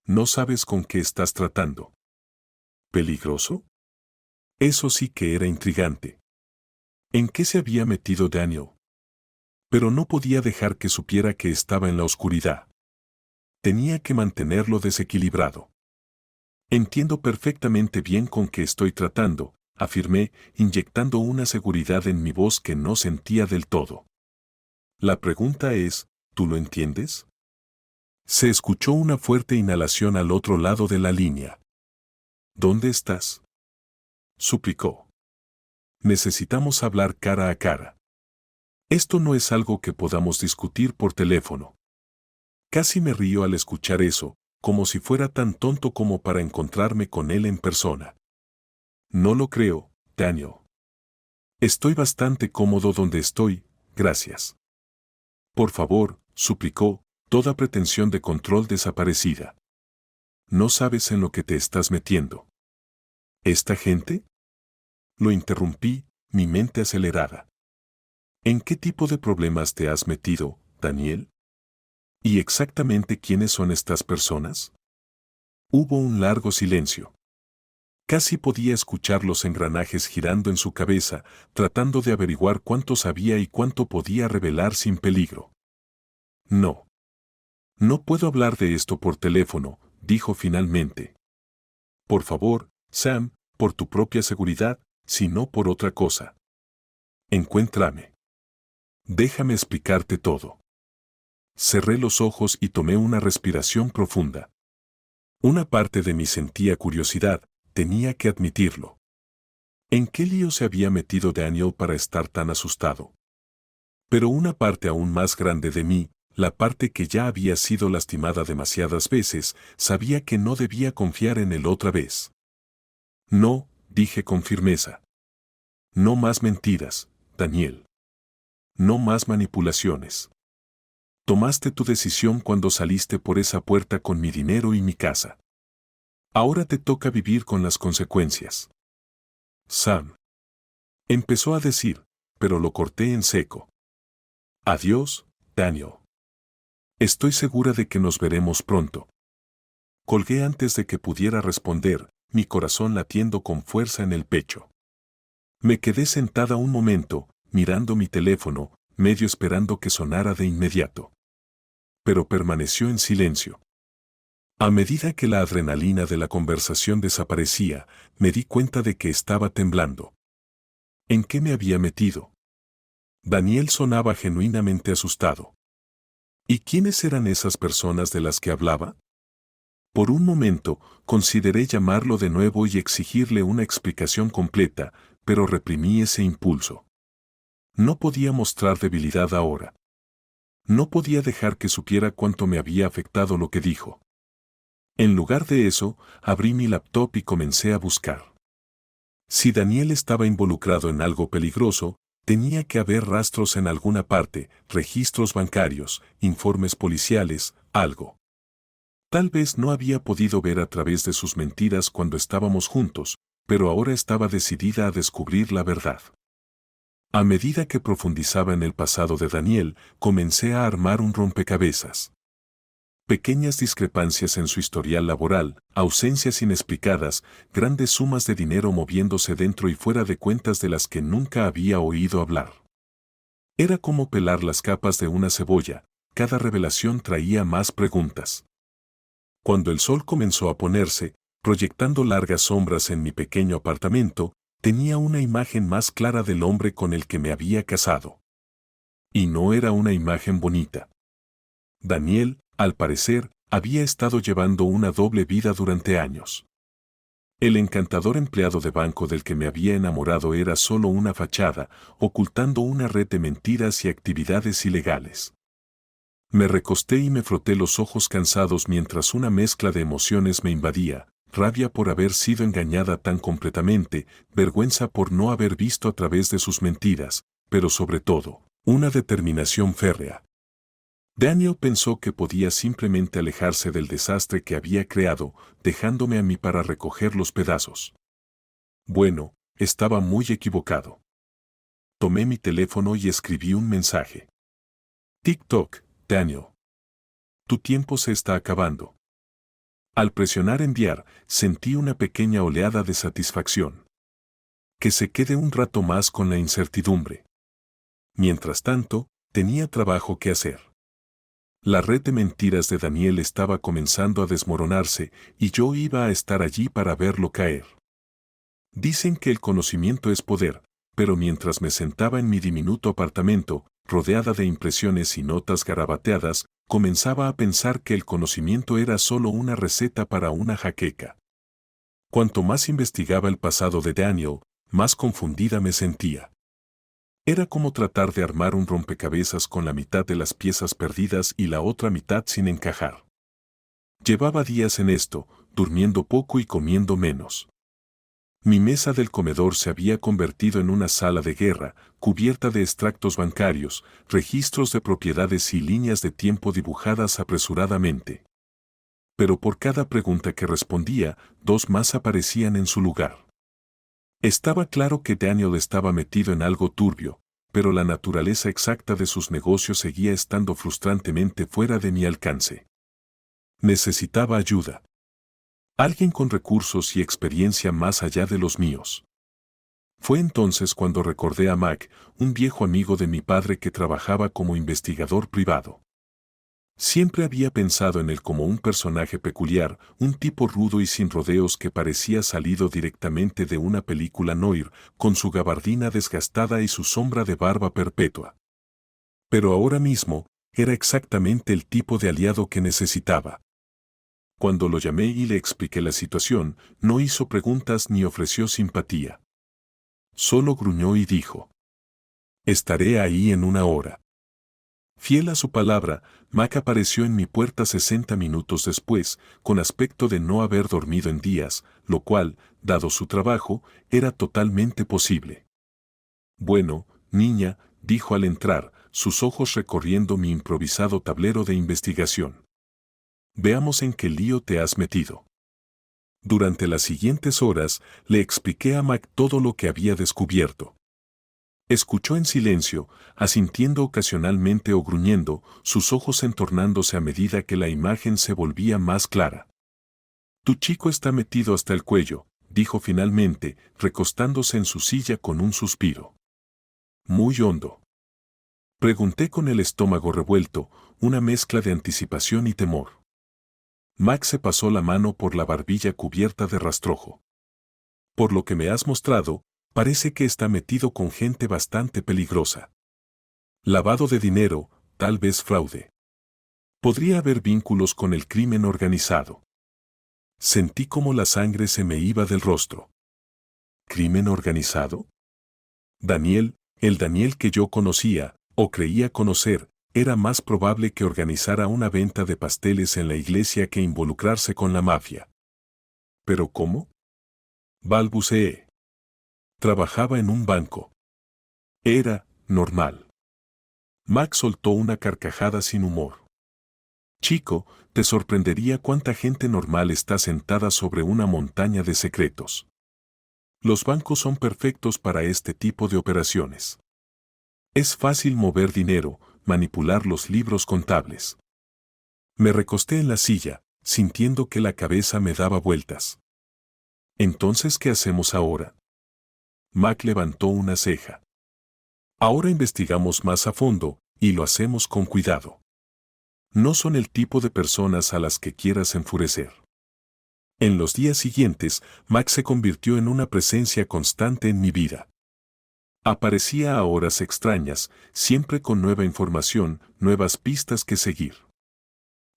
[SPEAKER 1] No sabes con qué estás tratando. ¿Peligroso? Eso sí que era intrigante. ¿En qué se había metido Daniel? Pero no podía dejar que supiera que estaba en la oscuridad. Tenía que mantenerlo desequilibrado. Entiendo perfectamente bien con qué estoy tratando, afirmé, inyectando una seguridad en mi voz que no sentía del todo. La pregunta es, ¿tú lo entiendes? Se escuchó una fuerte inhalación al otro lado de la línea. ¿Dónde estás? Suplicó. Necesitamos hablar cara a cara. Esto no es algo que podamos discutir por teléfono. Casi me río al escuchar eso, como si fuera tan tonto como para encontrarme con él en persona. No lo creo, Daniel. Estoy bastante cómodo donde estoy, gracias. Por favor, suplicó, toda pretensión de control desaparecida. No sabes en lo que te estás metiendo. ¿Esta gente? Lo interrumpí, mi mente acelerada. ¿En qué tipo de problemas te has metido, Daniel? ¿Y exactamente quiénes son estas personas? Hubo un largo silencio. Casi podía escuchar los engranajes girando en su cabeza, tratando de averiguar cuánto sabía y cuánto podía revelar sin peligro. No. No puedo hablar de esto por teléfono, dijo finalmente. Por favor, Sam, por tu propia seguridad, si no por otra cosa. Encuéntrame. Déjame explicarte todo. Cerré los ojos y tomé una respiración profunda. Una parte de mí sentía curiosidad, tenía que admitirlo. ¿En qué lío se había metido Daniel para estar tan asustado? Pero una parte aún más grande de mí, la parte que ya había sido lastimada demasiadas veces, sabía que no debía confiar en él otra vez. No, dije con firmeza. No más mentiras, Daniel. No más manipulaciones. Tomaste tu decisión cuando saliste por esa puerta con mi dinero y mi casa. Ahora te toca vivir con las consecuencias. Sam. Empezó a decir, pero lo corté en seco. Adiós, Daniel. Estoy segura de que nos veremos pronto. Colgué antes de que pudiera responder, mi corazón latiendo con fuerza en el pecho. Me quedé sentada un momento, mirando mi teléfono, medio esperando que sonara de inmediato. Pero permaneció en silencio. A medida que la adrenalina de la conversación desaparecía, me di cuenta de que estaba temblando. ¿En qué me había metido? Daniel sonaba genuinamente asustado. ¿Y quiénes eran esas personas de las que hablaba? Por un momento, consideré llamarlo de nuevo y exigirle una explicación completa, pero reprimí ese impulso. No podía mostrar debilidad ahora. No podía dejar que supiera cuánto me había afectado lo que dijo. En lugar de eso, abrí mi laptop y comencé a buscar. Si Daniel estaba involucrado en algo peligroso, tenía que haber rastros en alguna parte, registros bancarios, informes policiales, algo. Tal vez no había podido ver a través de sus mentiras cuando estábamos juntos, pero ahora estaba decidida a descubrir la verdad. A medida que profundizaba en el pasado de Daniel, comencé a armar un rompecabezas. Pequeñas discrepancias en su historial laboral, ausencias inexplicadas, grandes sumas de dinero moviéndose dentro y fuera de cuentas de las que nunca había oído hablar. Era como pelar las capas de una cebolla, cada revelación traía más preguntas. Cuando el sol comenzó a ponerse, proyectando largas sombras en mi pequeño apartamento, tenía una imagen más clara del hombre con el que me había casado. Y no era una imagen bonita. Daniel, al parecer, había estado llevando una doble vida durante años. El encantador empleado de banco del que me había enamorado era solo una fachada, ocultando una red de mentiras y actividades ilegales. Me recosté y me froté los ojos cansados mientras una mezcla de emociones me invadía, rabia por haber sido engañada tan completamente, vergüenza por no haber visto a través de sus mentiras, pero sobre todo, una determinación férrea. Daniel pensó que podía simplemente alejarse del desastre que había creado, dejándome a mí para recoger los pedazos. Bueno, estaba muy equivocado. Tomé mi teléfono y escribí un mensaje. TikTok, Daniel. Tu tiempo se está acabando. Al presionar enviar, sentí una pequeña oleada de satisfacción. Que se quede un rato más con la incertidumbre. Mientras tanto, tenía trabajo que hacer. La red de mentiras de Daniel estaba comenzando a desmoronarse y yo iba a estar allí para verlo caer. Dicen que el conocimiento es poder, pero mientras me sentaba en mi diminuto apartamento, rodeada de impresiones y notas garabateadas, comenzaba a pensar que el conocimiento era solo una receta para una jaqueca. Cuanto más investigaba el pasado de Daniel, más confundida me sentía. Era como tratar de armar un rompecabezas con la mitad de las piezas perdidas y la otra mitad sin encajar. Llevaba días en esto, durmiendo poco y comiendo menos. Mi mesa del comedor se había convertido en una sala de guerra, cubierta de extractos bancarios, registros de propiedades y líneas de tiempo dibujadas apresuradamente. Pero por cada pregunta que respondía, dos más aparecían en su lugar. Estaba claro que Daniel estaba metido en algo turbio, pero la naturaleza exacta de sus negocios seguía estando frustrantemente fuera de mi alcance. Necesitaba ayuda. Alguien con recursos y experiencia más allá de los míos. Fue entonces cuando recordé a Mac, un viejo amigo de mi padre que trabajaba como investigador privado. Siempre había pensado en él como un personaje peculiar, un tipo rudo y sin rodeos que parecía salido directamente de una película noir, con su gabardina desgastada y su sombra de barba perpetua. Pero ahora mismo, era exactamente el tipo de aliado que necesitaba. Cuando lo llamé y le expliqué la situación, no hizo preguntas ni ofreció simpatía. Solo gruñó y dijo: «Estaré ahí en una hora». Fiel a su palabra, Mac apareció en mi puerta 60 minutos después, con aspecto de no haber dormido en días, lo cual, dado su trabajo, era totalmente posible. «Bueno, niña», dijo al entrar, sus ojos recorriendo mi improvisado tablero de investigación. «Veamos en qué lío te has metido». Durante las siguientes horas, le expliqué a Mac todo lo que había descubierto. Escuchó en silencio, asintiendo ocasionalmente o gruñendo, sus ojos entornándose a medida que la imagen se volvía más clara. «Tu chico está metido hasta el cuello», dijo finalmente, recostándose en su silla con un suspiro. «Muy hondo». Pregunté con el estómago revuelto, una mezcla de anticipación y temor. Max se pasó la mano por la barbilla cubierta de rastrojo. «Por lo que me has mostrado, parece que está metido con gente bastante peligrosa. Lavado de dinero, tal vez fraude. Podría haber vínculos con el crimen organizado». Sentí como la sangre se me iba del rostro. ¿Crimen organizado? Daniel, el Daniel que yo conocía, o creía conocer, era más probable que organizara una venta de pasteles en la iglesia que involucrarse con la mafia. ¿Pero cómo? Balbuceé. Trabajaba en un banco. Era normal. Mac soltó una carcajada sin humor. Chico, te sorprendería cuánta gente normal está sentada sobre una montaña de secretos. Los bancos son perfectos para este tipo de operaciones. Es fácil mover dinero, manipular los libros contables. Me recosté en la silla, sintiendo que la cabeza me daba vueltas. ¿Entonces qué hacemos ahora? Mac levantó una ceja. Ahora investigamos más a fondo, y lo hacemos con cuidado. No son el tipo de personas a las que quieras enfurecer. En los días siguientes, Mac se convirtió en una presencia constante en mi vida. Aparecía a horas extrañas, siempre con nueva información, nuevas pistas que seguir.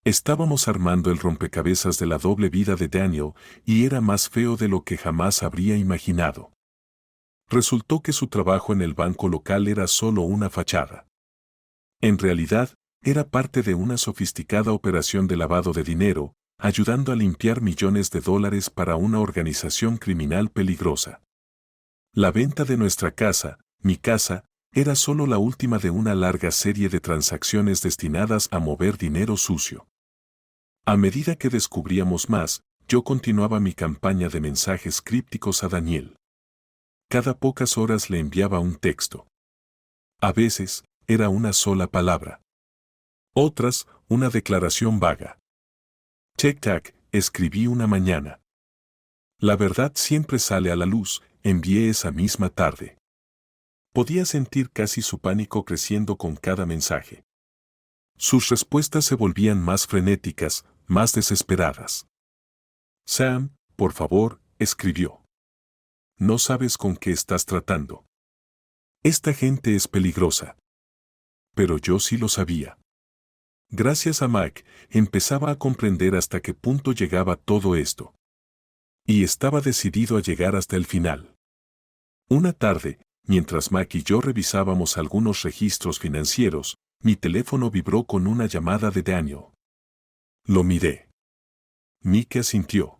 [SPEAKER 1] Estábamos armando el rompecabezas de la doble vida de Daniel, y era más feo de lo que jamás habría imaginado. Resultó que su trabajo en el banco local era solo una fachada. En realidad, era parte de una sofisticada operación de lavado de dinero, ayudando a limpiar millones de dólares para una organización criminal peligrosa. La venta de nuestra casa, mi casa, era solo la última de una larga serie de transacciones destinadas a mover dinero sucio. A medida que descubríamos más, yo continuaba mi campaña de mensajes crípticos a Daniel. Cada pocas horas le enviaba un texto. A veces, era una sola palabra. Otras, una declaración vaga. Tic-tac, escribí una mañana. La verdad siempre sale a la luz, envié esa misma tarde. Podía sentir casi su pánico creciendo con cada mensaje. Sus respuestas se volvían más frenéticas, más desesperadas. Sam, por favor, escribió. No sabes con qué estás tratando. Esta gente es peligrosa. Pero yo sí lo sabía. Gracias a Mac, empezaba a comprender hasta qué punto llegaba todo esto. Y estaba decidido a llegar hasta el final. Una tarde, mientras Mac y yo revisábamos algunos registros financieros, mi teléfono vibró con una llamada de Daniel. Lo miré. Mike asintió.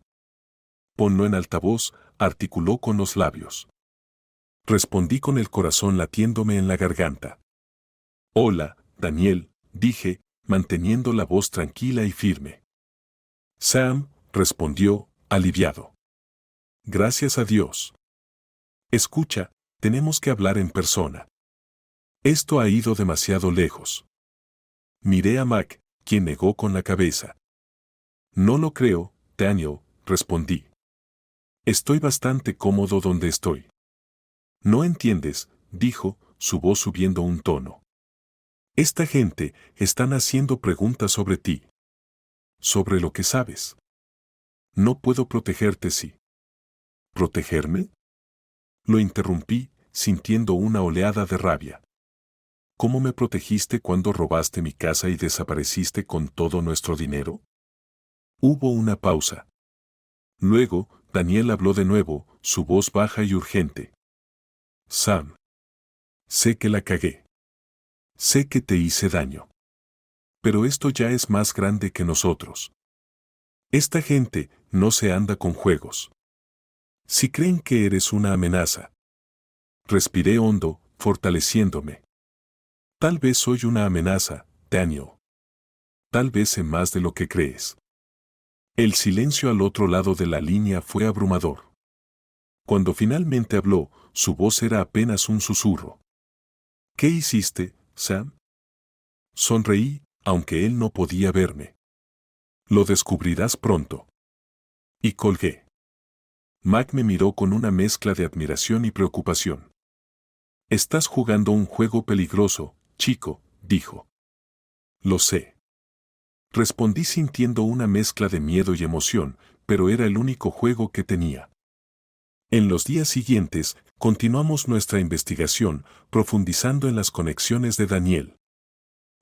[SPEAKER 1] Ponlo en altavoz, articuló con los labios. Respondí con el corazón latiéndome en la garganta. Hola, Daniel, dije, manteniendo la voz tranquila y firme. Sam, respondió, aliviado. Gracias a Dios. Escucha, tenemos que hablar en persona. Esto ha ido demasiado lejos. Miré a Mac, quien negó con la cabeza. No lo creo, Daniel, respondí. Estoy bastante cómodo donde estoy. No entiendes, dijo, su voz subiendo un tono. Esta gente están haciendo preguntas sobre ti. Sobre lo que sabes. No puedo protegerte si. ¿Protegerme? Lo interrumpí, sintiendo una oleada de rabia. ¿Cómo me protegiste cuando robaste mi casa y desapareciste con todo nuestro dinero? Hubo una pausa. Luego, Daniel habló de nuevo, su voz baja y urgente. Sam. Sé que la cagué. Sé que te hice daño. Pero esto ya es más grande que nosotros. Esta gente no se anda con juegos. Si creen que eres una amenaza. Respiré hondo, fortaleciéndome. Tal vez soy una amenaza, Daniel. Tal vez sé más de lo que crees. El silencio al otro lado de la línea fue abrumador. Cuando finalmente habló, su voz era apenas un susurro. ¿Qué hiciste, Sam? Sonreí, aunque él no podía verme. Lo descubrirás pronto. Y colgué. Mac me miró con una mezcla de admiración y preocupación. Estás jugando un juego peligroso, chico, dijo. Lo sé. Respondí sintiendo una mezcla de miedo y emoción, pero era el único juego que tenía. En los días siguientes, continuamos nuestra investigación, profundizando en las conexiones de Daniel.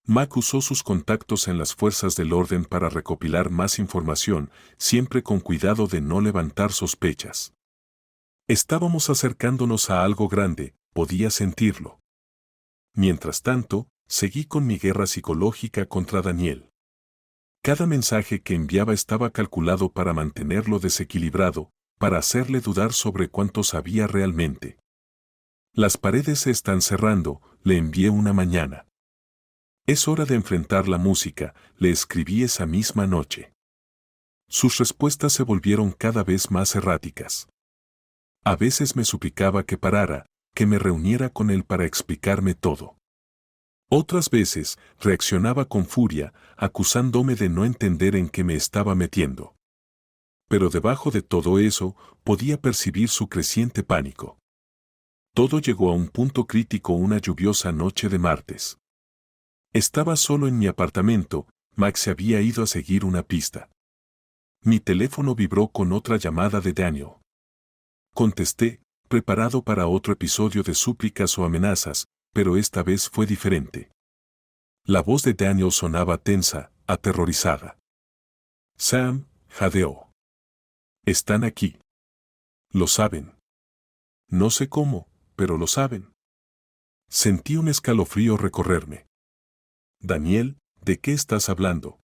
[SPEAKER 1] Mac usó sus contactos en las fuerzas del orden para recopilar más información, siempre con cuidado de no levantar sospechas. Estábamos acercándonos a algo grande, podía sentirlo. Mientras tanto, Seguí con mi guerra psicológica contra Daniel. Cada mensaje que enviaba estaba calculado para mantenerlo desequilibrado, para hacerle dudar sobre cuánto sabía realmente. Las paredes se están cerrando, le envié una mañana. Es hora de enfrentar la música, le escribí esa misma noche. Sus respuestas se volvieron cada vez más erráticas. A veces me suplicaba que parara, que me reuniera con él para explicarme todo. Otras veces reaccionaba con furia, acusándome de no entender en qué me estaba metiendo. Pero debajo de todo eso, podía percibir su creciente pánico. Todo llegó a un punto crítico una lluviosa noche de martes. Estaba solo en mi apartamento, Max se había ido a seguir una pista. Mi teléfono vibró con otra llamada de Daniel. Contesté, preparado para otro episodio de súplicas o amenazas, pero esta vez fue diferente. La voz de Daniel sonaba tensa, aterrorizada. Sam, jadeó. Están aquí. Lo saben. No sé cómo, pero lo saben. Sentí un escalofrío recorrerme. Daniel, ¿de qué estás hablando?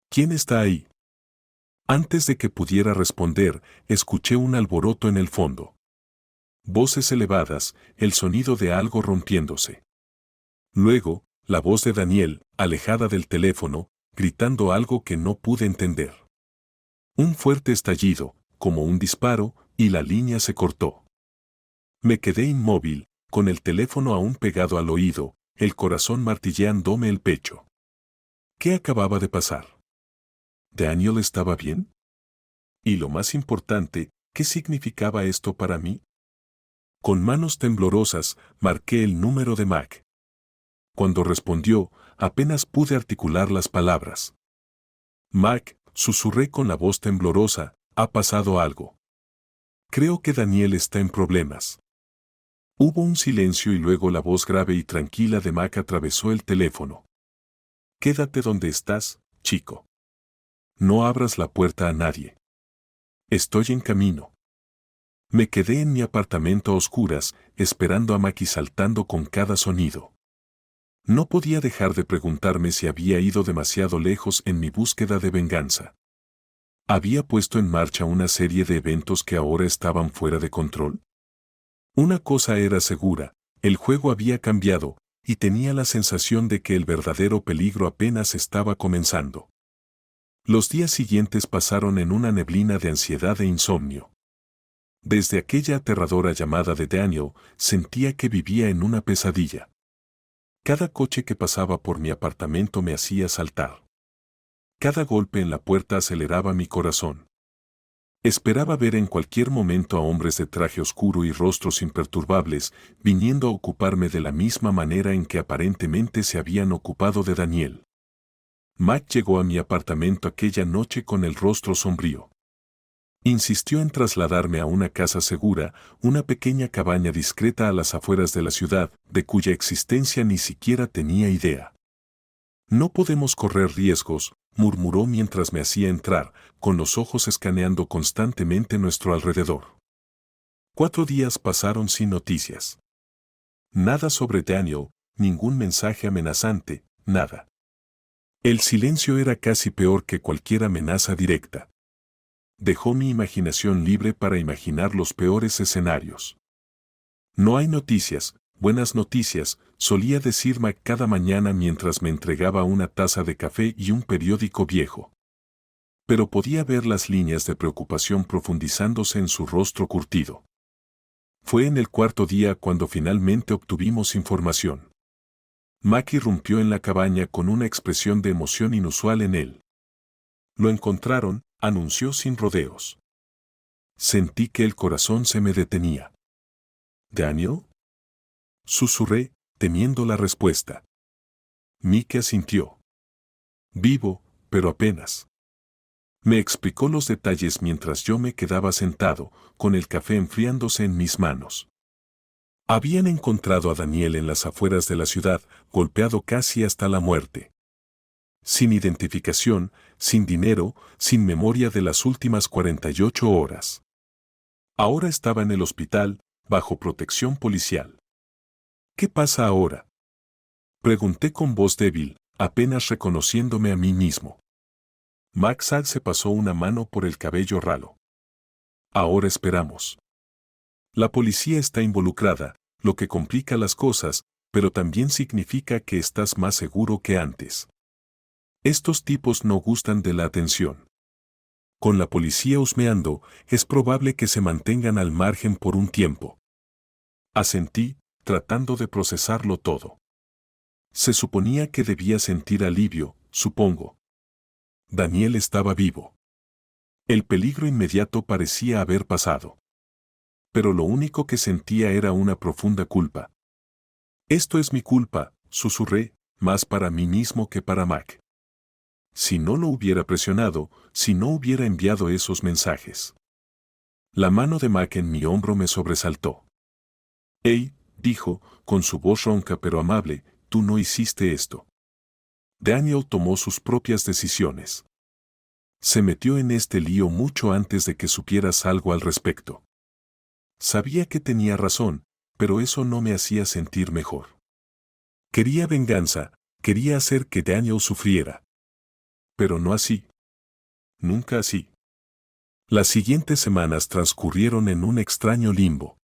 [SPEAKER 1] ¿Quién está ahí? Antes de que pudiera responder, escuché un alboroto en el fondo. Voces elevadas, el sonido de algo rompiéndose. Luego, la voz de Daniel, alejada del teléfono, gritando algo que no pude entender. Un fuerte estallido, como un disparo, y la línea se cortó. Me quedé inmóvil, con el teléfono aún pegado al oído, el corazón martilleándome el pecho. ¿Qué acababa de pasar? ¿Daniel estaba bien? Y lo más importante, ¿qué significaba esto para mí? Con manos temblorosas, marqué el número de Mac. Cuando respondió, apenas pude articular las palabras. Mac, susurré con la voz temblorosa, ha pasado algo. Creo que Daniel está en problemas. Hubo un silencio y luego la voz grave y tranquila de Mac atravesó el teléfono. Quédate donde estás, chico. No abras la puerta a nadie. Estoy en camino. Me quedé en mi apartamento a oscuras, esperando a Mac y saltando con cada sonido. No podía dejar de preguntarme si había ido demasiado lejos en mi búsqueda de venganza. ¿Había puesto en marcha una serie de eventos que ahora estaban fuera de control? Una cosa era segura, el juego había cambiado, y tenía la sensación de que el verdadero peligro apenas estaba comenzando. Los días siguientes pasaron en una neblina de ansiedad e insomnio. Desde aquella aterradora llamada de Daniel, sentía que vivía en una pesadilla. Cada coche que pasaba por mi apartamento me hacía saltar. Cada golpe en la puerta aceleraba mi corazón. Esperaba ver en cualquier momento a hombres de traje oscuro y rostros imperturbables, viniendo a ocuparme de la misma manera en que aparentemente se habían ocupado de Daniel. Mac llegó a mi apartamento aquella noche con el rostro sombrío. Insistió en trasladarme a una casa segura, una pequeña cabaña discreta a las afueras de la ciudad, de cuya existencia ni siquiera tenía idea. No podemos correr riesgos, murmuró mientras me hacía entrar, con los ojos escaneando constantemente nuestro alrededor. 4 días pasaron sin noticias. Nada sobre Daniel, ningún mensaje amenazante, nada. El silencio era casi peor que cualquier amenaza directa. Dejó mi imaginación libre para imaginar los peores escenarios. No hay noticias, buenas noticias, solía decir Mac cada mañana mientras me entregaba una taza de café y un periódico viejo. Pero podía ver las líneas de preocupación profundizándose en su rostro curtido. Fue en el 4.º día cuando finalmente obtuvimos información. Mac irrumpió en la cabaña con una expresión de emoción inusual en él. Lo encontraron, anunció sin rodeos. Sentí que el corazón se me detenía. ¿Daniel? Susurré, temiendo la respuesta. Mike asintió. Vivo, pero apenas. Me explicó los detalles mientras yo me quedaba sentado, con el café enfriándose en mis manos. Habían encontrado a Daniel en las afueras de la ciudad, golpeado casi hasta la muerte. Sin identificación, sin dinero, sin memoria de las últimas 48 horas. Ahora estaba en el hospital, bajo protección policial. ¿Qué pasa ahora? Pregunté con voz débil, apenas reconociéndome a mí mismo. Mac se pasó una mano por el cabello ralo. Ahora esperamos. La policía está involucrada, lo que complica las cosas, pero también significa que estás más seguro que antes. Estos tipos no gustan de la atención. Con la policía husmeando, es probable que se mantengan al margen por un tiempo. Asentí, tratando de procesarlo todo. Se suponía que debía sentir alivio, supongo. Daniel estaba vivo. El peligro inmediato parecía haber pasado. Pero lo único que sentía era una profunda culpa. Esto es mi culpa, susurré, más para mí mismo que para Mac. Si no lo hubiera presionado, si no hubiera enviado esos mensajes. La mano de Mac en mi hombro me sobresaltó. «Hey», dijo, con su voz ronca pero amable, «tú no hiciste esto». Daniel tomó sus propias decisiones. Se metió en este lío mucho antes de que supieras algo al respecto. Sabía que tenía razón, pero eso no me hacía sentir mejor. Quería venganza, quería hacer que Daniel sufriera. Pero no así. Nunca así. Las siguientes semanas transcurrieron en un extraño limbo.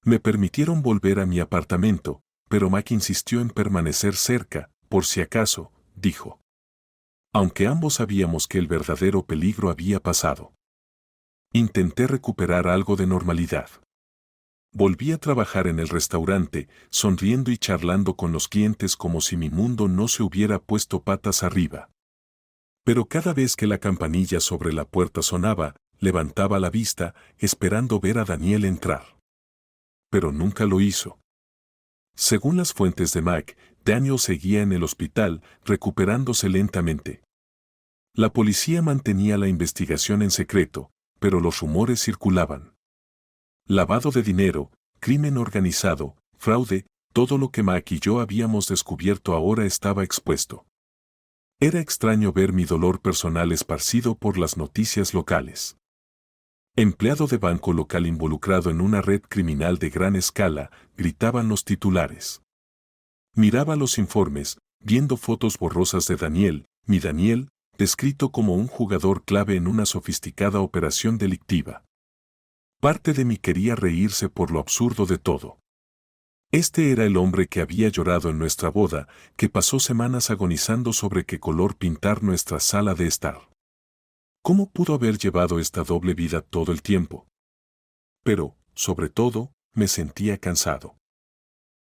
[SPEAKER 1] Me permitieron volver a mi apartamento, pero Mac insistió en permanecer cerca, por si acaso, dijo. Aunque ambos sabíamos que el verdadero peligro había pasado. Intenté recuperar algo de normalidad. Volví a trabajar en el restaurante, sonriendo y charlando con los clientes como si mi mundo no se hubiera puesto patas arriba. Pero cada vez que la campanilla sobre la puerta sonaba, levantaba la vista, esperando ver a Daniel entrar. Pero nunca lo hizo. Según las fuentes de Mac, Daniel seguía en el hospital, recuperándose lentamente. La policía mantenía la investigación en secreto, pero los rumores circulaban. Lavado de dinero, crimen organizado, fraude, todo lo que Mac y yo habíamos descubierto ahora estaba expuesto. Era extraño ver mi dolor personal esparcido por las noticias locales. Empleado de banco local involucrado en una red criminal de gran escala, gritaban los titulares. Miraba los informes, viendo fotos borrosas de Daniel, mi Daniel, descrito como un jugador clave en una sofisticada operación delictiva. Parte de mí quería reírse por lo absurdo de todo. Este era el hombre que había llorado en nuestra boda, que pasó semanas agonizando sobre qué color pintar nuestra sala de estar. ¿Cómo pudo haber llevado esta doble vida todo el tiempo? Pero, sobre todo, me sentía cansado.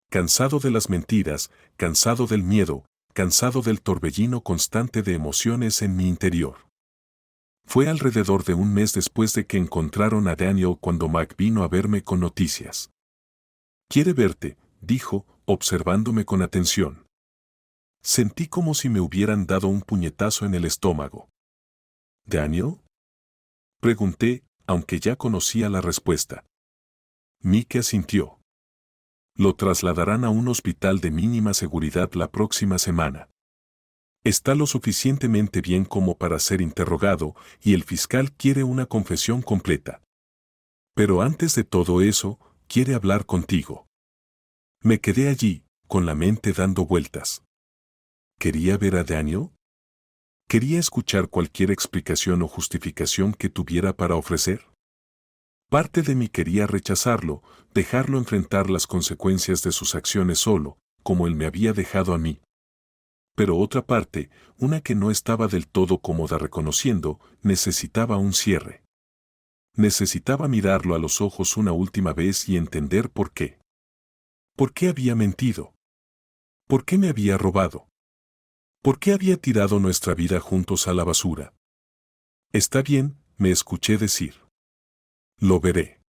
[SPEAKER 1] Cansado de las mentiras, cansado del miedo, cansado del torbellino constante de emociones en mi interior. Fue alrededor de un mes después de que encontraron a Daniel cuando Mac vino a verme con noticias. «Quiere verte», dijo, observándome con atención. Sentí como si me hubieran dado un puñetazo en el estómago. «¿Daniel?», pregunté, aunque ya conocía la respuesta. Mike asintió. «Lo trasladarán a un hospital de mínima seguridad la próxima semana. Está lo suficientemente bien como para ser interrogado y el fiscal quiere una confesión completa. Pero antes de todo eso, quiere hablar contigo». Me quedé allí, con la mente dando vueltas. ¿Quería ver a Daniel? ¿Quería escuchar cualquier explicación o justificación que tuviera para ofrecer? Parte de mí quería rechazarlo, dejarlo enfrentar las consecuencias de sus acciones solo, como él me había dejado a mí. Pero otra parte, una que no estaba del todo cómoda reconociendo, necesitaba un cierre. Necesitaba mirarlo a los ojos una última vez y entender por qué. ¿Por qué había mentido? ¿Por qué me había robado? ¿Por qué había tirado nuestra vida juntos a la basura? Está bien, me escuché decir. Lo veré.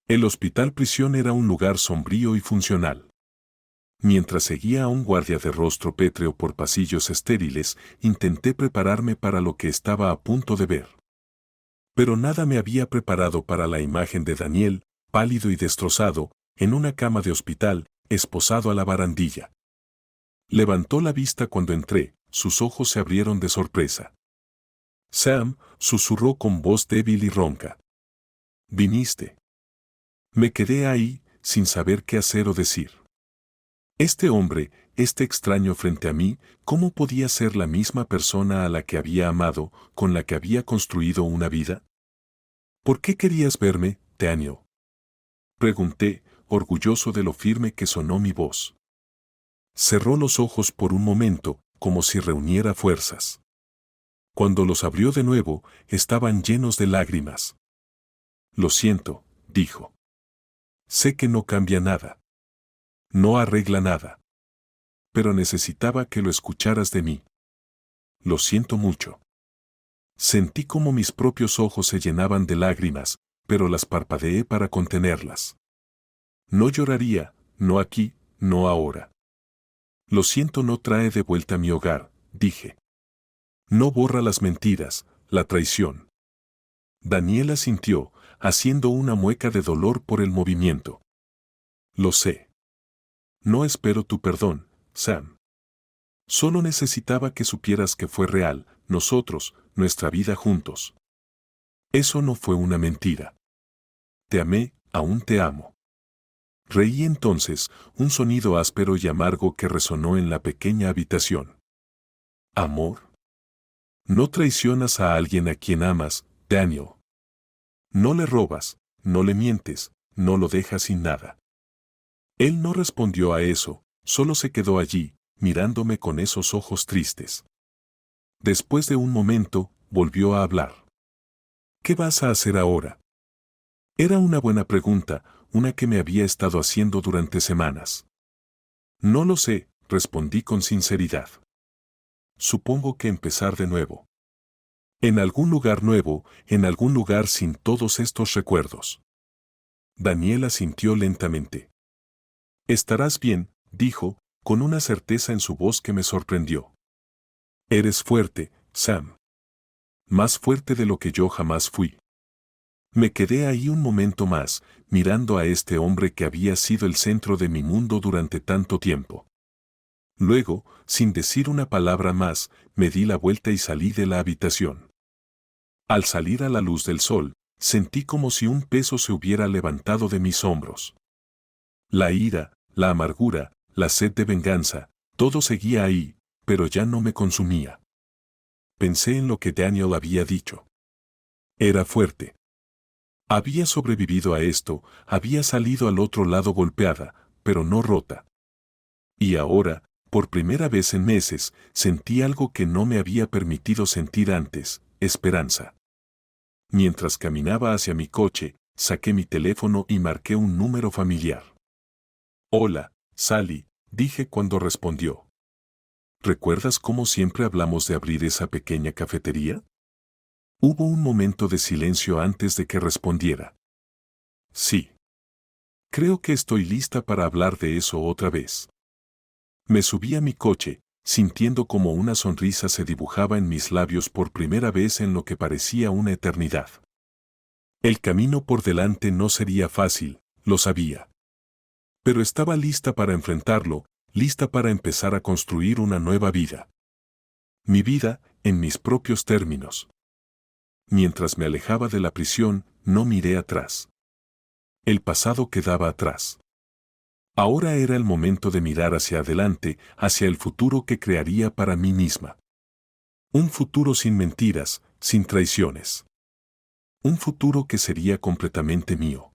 [SPEAKER 1] El hospital prisión era un lugar sombrío y funcional. Mientras seguía a un guardia de rostro pétreo por pasillos estériles, intenté prepararme para lo que estaba a punto de ver. Pero nada me había preparado para la imagen de Daniel, pálido y destrozado, en una cama de hospital, esposado a la barandilla. Levantó la vista cuando entré, sus ojos se abrieron de sorpresa. «Sam», susurró con voz débil y ronca. «¿Viniste?». Me quedé ahí, sin saber qué hacer o decir. Este hombre, este extraño frente a mí, ¿cómo podía ser la misma persona a la que había amado, con la que había construido una vida? ¿Por qué querías verme, Daniel? Pregunté, orgulloso de lo firme que sonó mi voz. Cerró los ojos por un momento, como si reuniera fuerzas. Cuando los abrió de nuevo, estaban llenos de lágrimas. Lo siento, dijo. Sé que no cambia nada. No arregla nada. Pero necesitaba que lo escucharas de mí. Lo siento mucho. Sentí como mis propios ojos se llenaban de lágrimas, pero las parpadeé para contenerlas. No lloraría, no aquí, no ahora. Lo siento no trae de vuelta a mi hogar, dije. No borra las mentiras, la traición. Daniela sintió, haciendo una mueca de dolor por el movimiento. Lo sé. No espero tu perdón, Sam. Solo necesitaba que supieras que fue real, nosotros, nuestra vida juntos. Eso no fue una mentira. Te amé, aún te amo. Reí entonces, un sonido áspero y amargo que resonó en la pequeña habitación. ¿Amor? No traicionas a alguien a quien amas, Daniel. No le robas, no le mientes, no lo dejas sin nada. Él no respondió a eso, solo se quedó allí, mirándome con esos ojos tristes. Después de un momento, volvió a hablar. ¿Qué vas a hacer ahora? Era una buena pregunta, una que me había estado haciendo durante semanas. No lo sé, respondí con sinceridad. Supongo que empezar de nuevo. En algún lugar nuevo, en algún lugar sin todos estos recuerdos. Daniela sintió lentamente. Estarás bien, dijo, con una certeza en su voz que me sorprendió. Eres fuerte, Sam. Más fuerte de lo que yo jamás fui. Me quedé ahí un momento más, mirando a este hombre que había sido el centro de mi mundo durante tanto tiempo. Luego, sin decir una palabra más, me di la vuelta y salí de la habitación. Al salir a la luz del sol, sentí como si un peso se hubiera levantado de mis hombros. La ira, la amargura, la sed de venganza, todo seguía ahí, pero ya no me consumía. Pensé en lo que Daniel había dicho. Era fuerte. Había sobrevivido a esto, había salido al otro lado golpeada, pero no rota. Y ahora, por primera vez en meses, sentí algo que no me había permitido sentir antes, esperanza. Mientras caminaba hacia mi coche, saqué mi teléfono y marqué un número familiar. Hola, Sally, dije cuando respondió. ¿Recuerdas cómo siempre hablamos de abrir esa pequeña cafetería? Hubo un momento de silencio antes de que respondiera. Sí. Creo que estoy lista para hablar de eso otra vez. Me subí a mi coche, sintiendo como una sonrisa se dibujaba en mis labios por primera vez en lo que parecía una eternidad. El camino por delante no sería fácil, lo sabía. Pero estaba lista para enfrentarlo, lista para empezar a construir una nueva vida. Mi vida, en mis propios términos. Mientras me alejaba de la prisión, no miré atrás. El pasado quedaba atrás. Ahora era el momento de mirar hacia adelante, hacia el futuro que crearía para mí misma. Un futuro sin mentiras, sin traiciones. Un futuro que sería completamente mío.